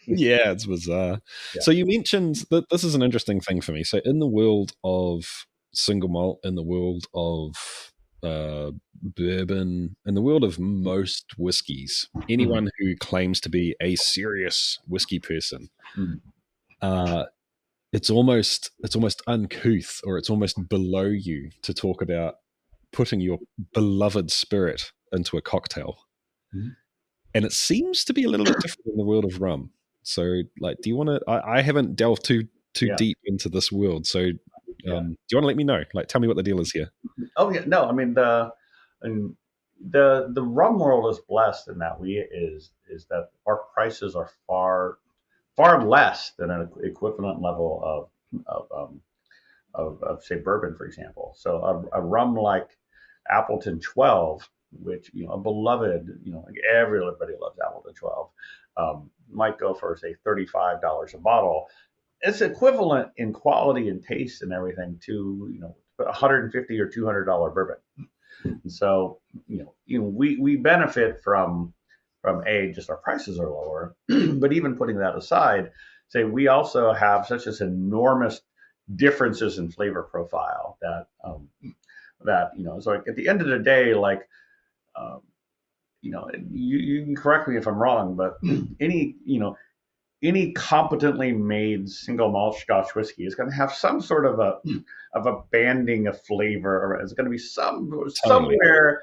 S1: Yeah, it's bizarre. Yeah. So you mentioned that this is an interesting thing for me. So in the world of single malt, in the world of bourbon, in the world of most whiskeys, anyone who claims to be a serious whiskey person, it's almost uncouth, or it's almost below you to talk about putting your beloved spirit into a cocktail. And it seems to be a little bit different in the world of rum. So, like, do you want to? I haven't delved too deep into this world. So, do you want to let me know? Like, tell me what the deal is here.
S2: Oh yeah, no, I mean the rum world is blessed in that is that our prices are far less than an equivalent level of say bourbon, for example. So a rum like Appleton 12, which a beloved, like everybody loves Appleton 12, might go for say $35 a bottle. It's equivalent in quality and taste and everything to $150 or $200 bourbon. And so we benefit from just our prices are lower, but even putting that aside, say we also have such as enormous differences in flavor profile that so like at the end of the day, like um, you can correct me if I'm wrong, but any any competently made single malt Scotch whiskey is going to have some sort of a banding of flavor, or it's going to be
S1: Totally.
S2: somewhere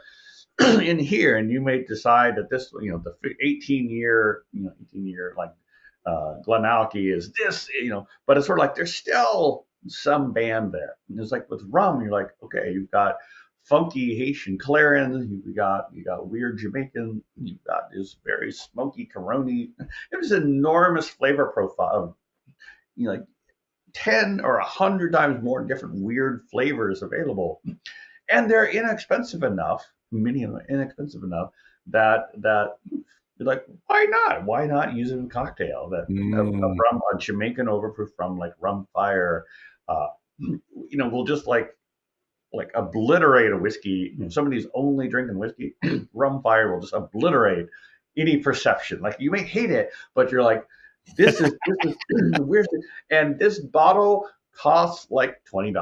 S2: in here, and you may decide that this, the 18 year like Glenalky is this, but it's sort of like there's still some band there. And it's like with rum, you're like, okay, you've got funky Haitian Clarence, you got weird Jamaican, you've got this very smoky Caroni. There's enormous flavor profile, like 10 or 100 times more different weird flavors available, and they're inexpensive enough. Many of them are inexpensive enough that you're like, why not? Why not use it in a cocktail? That a Jamaican overproof rum like Rum Fire, will just like obliterate a whiskey. Somebody's only drinking whiskey. Rum Fire will just obliterate any perception. Like you may hate it, but you're like, this is weird. And this bottle costs like $20.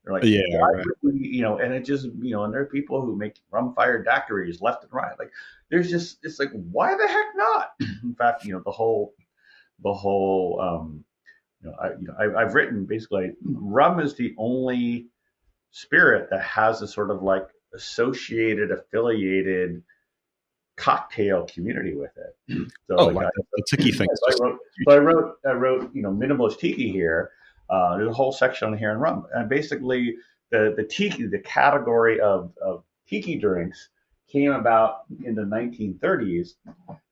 S2: They're like,
S1: Yeah,
S2: why
S1: right.
S2: would we, and it just, and there are people who make rum fire daiquiris left and right. Like, there's just, it's like, why the heck not? In fact, the whole, I've written basically, rum is the only spirit that has a sort of like associated, affiliated cocktail community with it. So
S1: Oh,
S2: like
S1: like the tiki thing is
S2: so I
S1: just
S2: wrote,
S1: huge.
S2: minimalist tiki here. There's a whole section on here in rum, and basically the tiki, the category of tiki drinks came about in the 1930s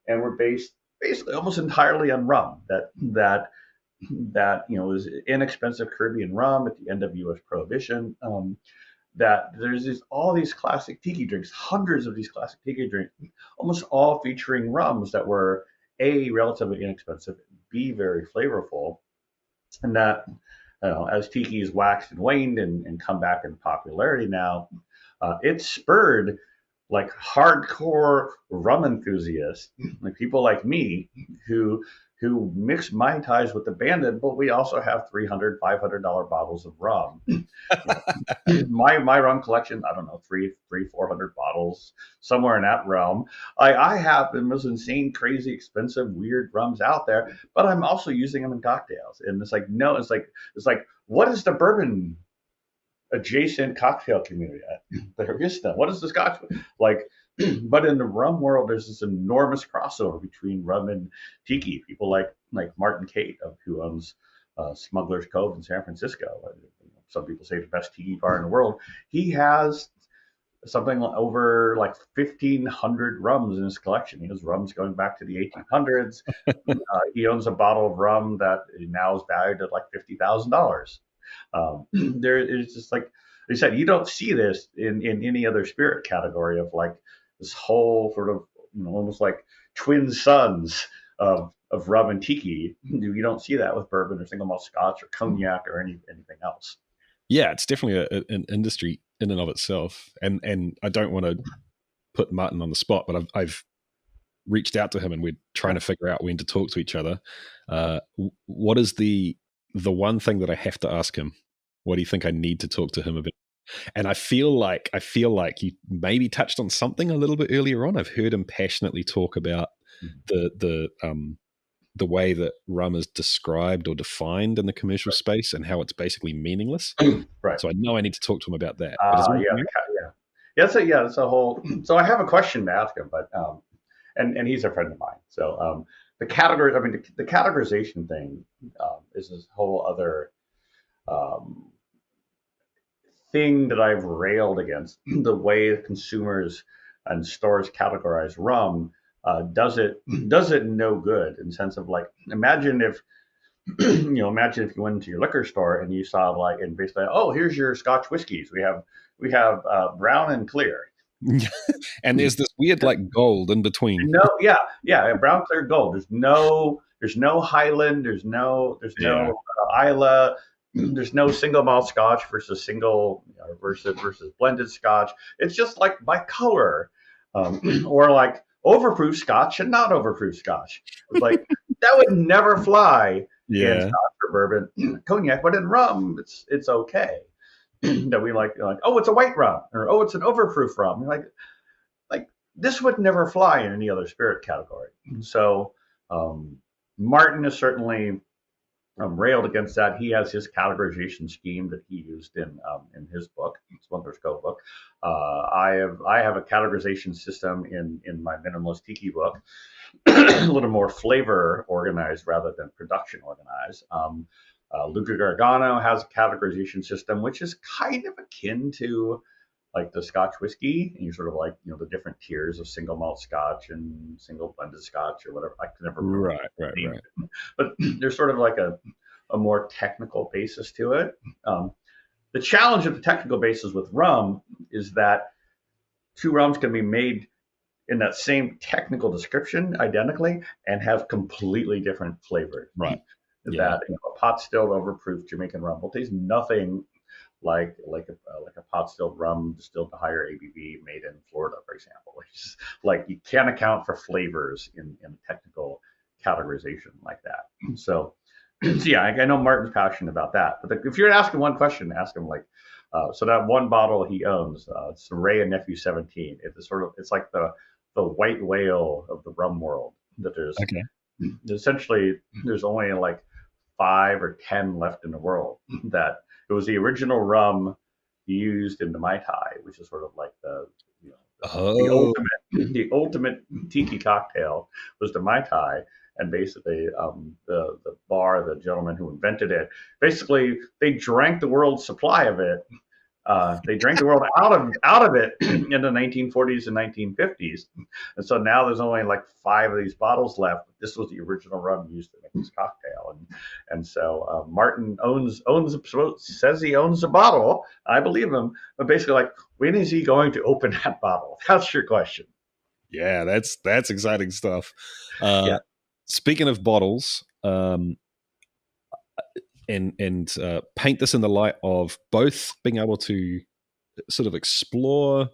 S2: and were based basically almost entirely on rum. That was inexpensive Caribbean rum at the end of U.S. Prohibition. That there's all these classic tiki drinks, hundreds of these classic tiki drinks, almost all featuring rums that were A, relatively inexpensive, B, very flavorful, and that as tiki's waxed and waned and come back in popularity now, it spurred like hardcore rum enthusiasts, like people like me, who mix mai tais with the bandit, but we also have $300, $500 bottles of rum. My rum collection, I don't know, 400 bottles, somewhere in that realm. I have the most insane, crazy, expensive, weird rums out there, but I'm also using them in cocktails. And it's like, no, it's like, what is the bourbon adjacent cocktail community? There is none. What is the Scotch like? But in the rum world, there's this enormous crossover between rum and tiki. People like Martin Cate, who owns Smuggler's Cove in San Francisco. Some people say the best tiki bar in the world. He has something over like 1,500 rums in his collection. He has rums going back to the 1800s. He owns a bottle of rum that now is valued at like $50,000. There is just like I said, you don't see this in any other spirit category of like this whole sort of almost like twin sons of rum and tiki. You don't see that with bourbon or single malt Scotch or cognac or anything else.
S1: Yeah, it's definitely an industry in and of itself. And I don't want to put Martin on the spot, but I've reached out to him and we're trying to figure out when to talk to each other. What is the one thing that I have to ask him? What do you think I need to talk to him about? And I feel like you maybe touched on something a little bit earlier on. I've heard him passionately talk about the way that rum is described or defined in the commercial space and how it's basically meaningless.
S2: Right.
S1: So I know I need to talk to him about that. But
S2: That's a whole. So I have a question to ask him, but and he's a friend of mine. So the category, I mean, the categorization thing is this whole other thing that I've railed against the way consumers and stores categorize rum does it no good in the sense of like imagine if imagine if you went into your liquor store and you saw like and basically here's your Scotch whiskeys we have brown and clear.
S1: And there's this weird like gold in between.
S2: No, yeah, brown, clear, gold. There's no Highland. There's no Isla. There's no single malt Scotch versus single versus blended Scotch. It's just like by color, or like overproof Scotch and not overproof Scotch. It's like that would never fly in
S1: Yeah.
S2: Scotch or bourbon, cognac, but in rum, it's okay. That we like it's a white rum or it's an overproof rum. Like this would never fly in any other spirit category. So Martin is certainly railed against that. He has his categorization scheme that he used in his book, Smuggler's Code book. I have a categorization system in my minimalist tiki book, a little more flavor organized rather than production organized. Luca Gargano has a categorization system which is kind of akin to like the Scotch whiskey, and you sort of like the different tiers of single malt Scotch and single blended Scotch or whatever. I can never remember.
S1: Right.
S2: But there's sort of like a more technical basis to it. The challenge of the technical basis with rum is that two rums can be made in that same technical description identically and have completely different flavors.
S1: Right.
S2: That a pot stilled overproof Jamaican rum will taste nothing like a pot stilled rum distilled to higher ABV made in Florida, for example. It's like you can't account for flavors in technical categorization like that. So yeah, I know Martin's passionate about that. But if you're asking one question, ask him like, so that one bottle he owns, it's the Ray and Nephew 17. It's like the white whale of the rum world. That essentially there's only like 5 or 10 left in the world. That it was the original rum used in the Mai Tai, which is sort of like the ultimate tiki cocktail was the Mai Tai. And basically, the gentleman who invented it, basically they drank the world's supply of it. They drank the world out of it in the 1940s and 1950s, and so now there's only like 5 of these bottles left. This was the original rum used to make this cocktail, and so Martin says he owns a bottle. I believe him, but basically, like, when is he going to open that bottle? That's your question.
S1: Yeah, that's exciting stuff. Speaking of bottles, and paint this in the light of both being able to sort of explore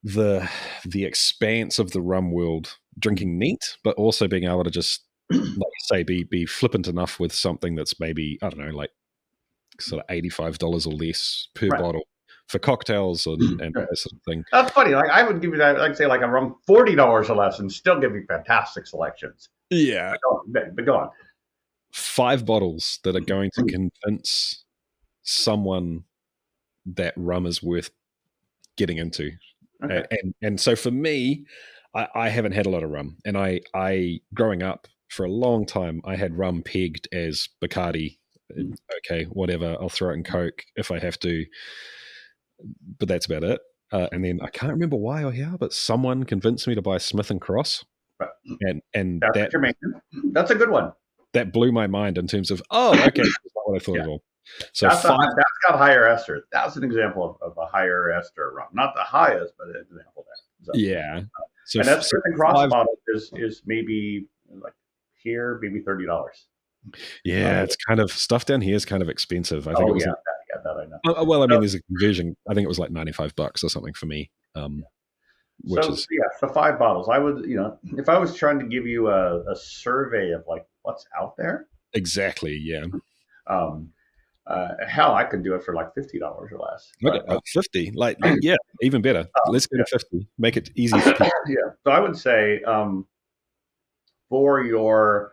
S1: the expanse of the rum world drinking neat, but also being able to just like you say be flippant enough with something that's maybe, I don't know, like sort of $85 or less per bottle for cocktails and that sort of thing.
S2: That's funny. Like I would give you that, like say, like a rum $40 or less, and still give you fantastic selections.
S1: Yeah,
S2: but go on.
S1: 5 bottles that are going to convince someone that rum is worth getting into. Okay. And so for me, I haven't had a lot of rum, and I growing up for a long time, I had rum pegged as Bacardi. Okay, whatever, I'll throw it in Coke if I have to, but that's about it. And then I can't remember why or how, but someone convinced me to buy Smith and Cross, and
S2: that's a good one.
S1: That blew my mind in terms of okay, that's not what I thought at all. So
S2: that's got higher ester. That's an example of a higher ester rum, not the highest, but an example of that. So,
S1: yeah.
S2: So and that Smith and Cross bottle is maybe like here, maybe $30.
S1: Yeah, it's kind of stuff down here is kind of expensive. I think it was.
S2: That I know.
S1: Well, I mean, there's a conversion. I think it was like $95 or something for me.
S2: So 5 bottles. I would, if I was trying to give you a survey of like what's out there.
S1: Exactly. Yeah.
S2: Hell, I could do it for like $50 or less.
S1: But, 50, like yeah, even better. Let's go to 50. Make it easy for people.
S2: Yeah. So I would say for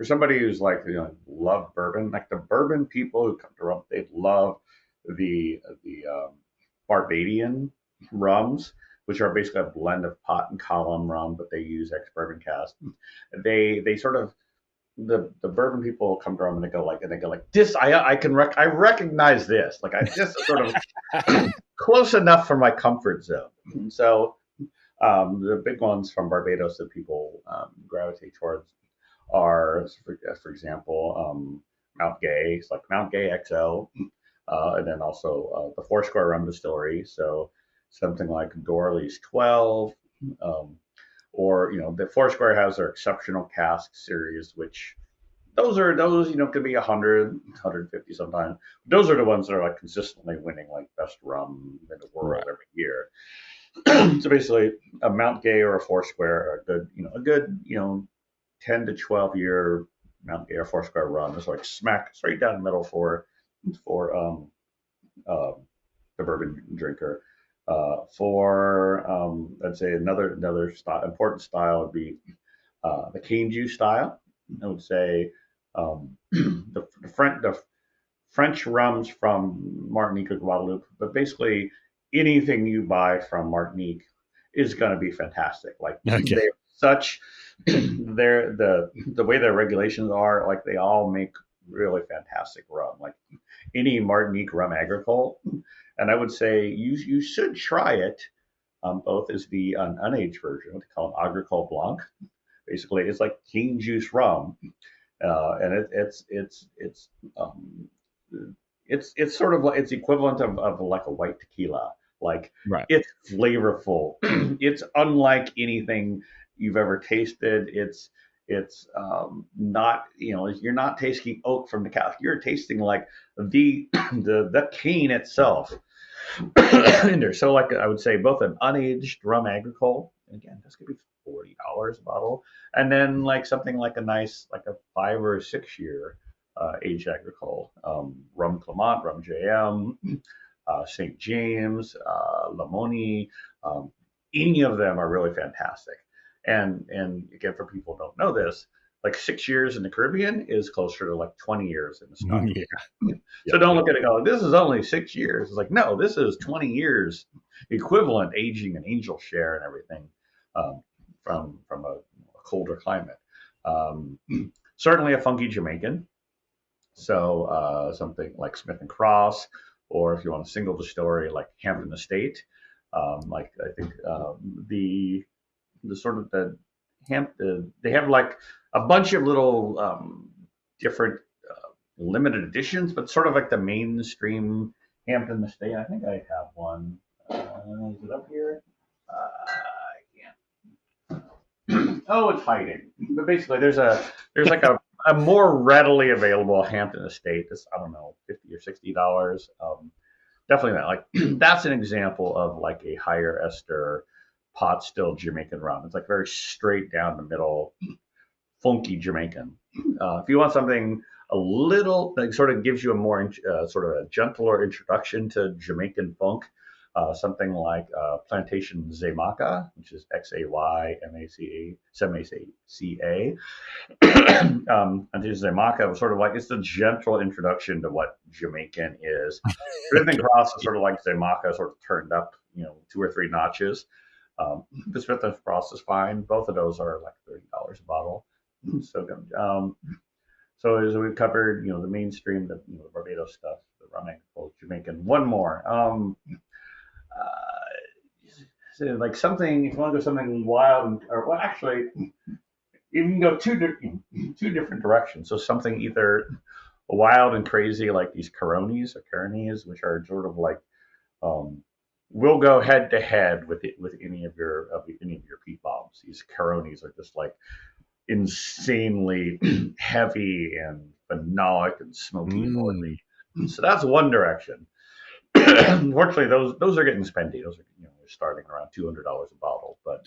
S2: somebody who's like love bourbon, like the bourbon people who come to rum, they love the Barbadian rums, which are basically a blend of pot and column rum, but they use ex-bourbon cask. They sort of the bourbon people come to rum and they go like this. I recognize this. Like this is sort of close enough for my comfort zone. So the big ones from Barbados that people gravitate towards are, for example, Mount Gay. It's like Mount Gay XO, and then also the Foursquare Rum Distillery. So something like Dorley's 12, um, or the Foursquare has their exceptional cask series, which those could be 100, 150 sometimes. Those are the ones that are like consistently winning like best rum in the world
S1: Right.
S2: every year. So basically, a Mount Gay or a Foursquare are a good 10 to 12 year Mount Gay or Foursquare rum is like smack straight down the middle for uh, the bourbon drinker. I'd say another important style would be the cane juice style. I would say the French rums from Martinique or Guadeloupe, but basically anything you buy from Martinique is going to be fantastic. Like
S1: Okay.
S2: they're such, the way their regulations are, like they all make really fantastic rum. Like any Martinique rum agricole, and I would say you should try it. Both is the unaged version, what they call an agricole blanc. Basically, it's like cane juice rum, and um, it's sort of like it's equivalent of like a white tequila. Like
S1: Right.
S2: it's flavorful. It's unlike anything you've ever tasted. It's not you're not tasting oak from the cask. You're tasting like the cane itself in there. So like I would say both an unaged rum agricole. Again, this could be $40 a bottle, and then like something like a nice like a 5 or 6 year aged agricole, rum Clement, rum JM, St. James, Lamoni. Um, any of them are really fantastic. And again, for people who don't know this, like 6 years in the Caribbean is closer to like 20 years in the Scotch.
S1: Yeah.
S2: So
S1: Yep.
S2: don't look at it and go, this is only 6 years. It's like, no, this is 20 years equivalent aging and angel share and everything um, from a colder climate. Um, Certainly a funky Jamaican. So something like Smith and Cross, or if you want a single distillery like Hampton Estate, like I think the sort of they have like a bunch of little different limited editions, but sort of like the mainstream Hampton Estate. I think I have one. Is it up here? I can't. Oh, it's hiding. But basically, there's like a more readily available Hampton Estate. This I don't know, $50 or $60. Definitely not. Like that's an example of like a higher ester pot still Jamaican rum. It's like very straight down the middle, funky Jamaican. If you want something a little like sort of gives you a more sort of a gentler introduction to Jamaican funk, something like Plantation Zaymaca, which is Xaymaca. Plantation Zaymaca was sort of like it's a gentle introduction to what Jamaican is. Smith Cross is sort of like Zaymaca, sort of turned up, 2 or 3 notches. The Smith and Cross is fine. Both of those are like $30 a bottle. So good. So as we've covered, the mainstream, the Barbados stuff, the rum agricole, Jamaican. One more. So like something, if you want to go something wild, or well, actually, you can go two different directions. So something either wild and crazy, like these Coronis, which are sort of like um, will go head to head with any of your peat bombs. These Coronis are just like insanely heavy and phenolic and smoky and
S1: Mm.
S2: noisy. So that's one direction. Unfortunately, those are getting spendy. Those are they're starting around $200 a bottle, but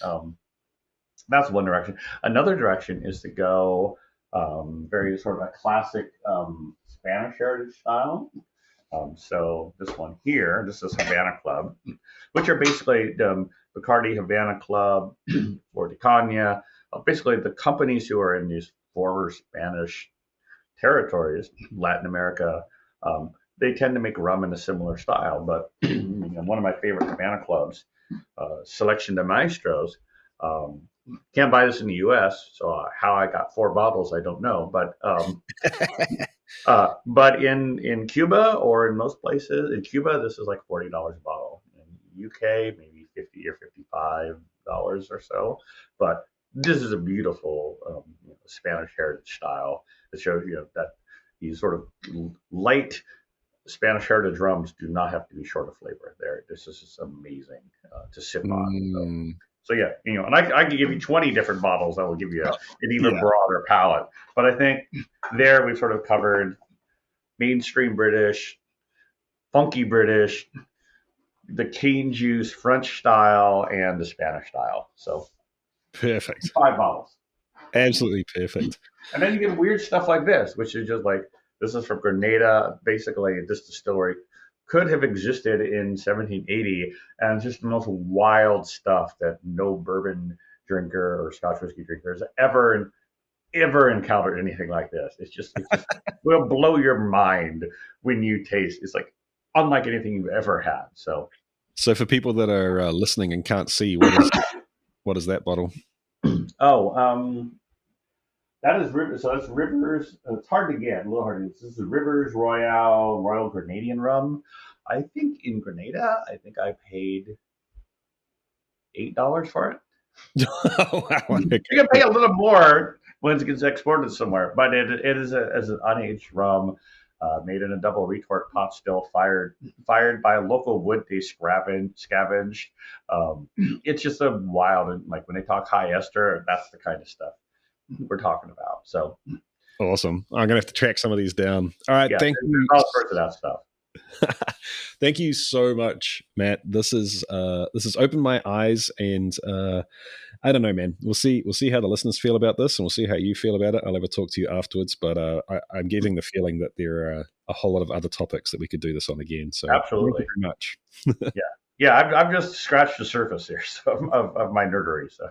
S2: that's one direction. Another direction is to go very sort of a classic Spanish heritage style. So this one here, this is Havana Club, which are basically Bacardi Havana Club, or Cana. Basically, the companies who are in these former Spanish territories, Latin America, they tend to make rum in a similar style. But one of my favorite Havana clubs, Selection de Maestros, can't buy this in the U.S., so how I got 4 bottles, I don't know. But in Cuba or in most places, in Cuba, this is like $40 a bottle. In UK, maybe 50 or $55 or so. But this is a beautiful Spanish heritage style that shows that these sort of light Spanish heritage rums do not have to be short of flavor. This is just amazing to sip on.
S1: Mm,
S2: So yeah, and I could give you 20 different bottles that will give you an even
S1: yeah.
S2: broader palette. But I think there we've sort of covered mainstream British, funky British, the cane juice French style, and the Spanish style. So
S1: Perfect.
S2: 5 bottles.
S1: Absolutely perfect.
S2: And then you get weird stuff like this, which is just like, this is from Grenada. Basically, this distillery could have existed in 1780, and it's just the most wild stuff that no bourbon drinker or Scotch whiskey drinker has ever encountered anything like this. It just will blow your mind when you taste. It's like unlike anything you've ever had. So
S1: for people that are listening and can't see, what is that bottle?
S2: oh, that is Rivers. So that's Rivers. It's hard to get, a little hard to get. This is Rivers Royal Grenadian Rum. I think in Grenada, I think I paid $8 for it.
S1: Oh, wow.
S2: You can pay a little more when it gets exported somewhere, but it is as an unaged rum, made in a double retort pot still, fired by a local wood they scavenged. It's just a wild, and like when they talk high ester, that's the kind of stuff we're talking about. So
S1: Awesome. I'm gonna have to track some of these down. All right,
S2: yeah,
S1: thank you.
S2: all sorts of that stuff.
S1: Thank you so much, Matt. This has opened my eyes, and I don't know, man. We'll see how the listeners feel about this, and we'll see how you feel about it. I'll have a talk to you afterwards, but I'm getting the feeling that there are a whole lot of other topics that we could do this on again. So
S2: Absolutely.
S1: thank you very much.
S2: Yeah. I've just scratched the surface here of my nerdery. So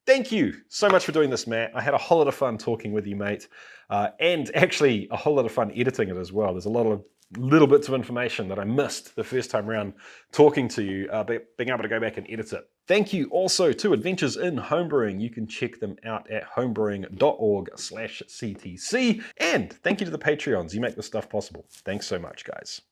S1: Thank you so much for doing this, Matt. I had a whole lot of fun talking with you, mate, and actually a whole lot of fun editing it as well. There's a lot of little bits of information that I missed the first time around talking to you, but being able to go back and edit it. Thank you also to Adventures in Home Brewing. You can check them out at homebrewing.org/CTC. And thank you to the Patreons. You make this stuff possible. Thanks so much, guys.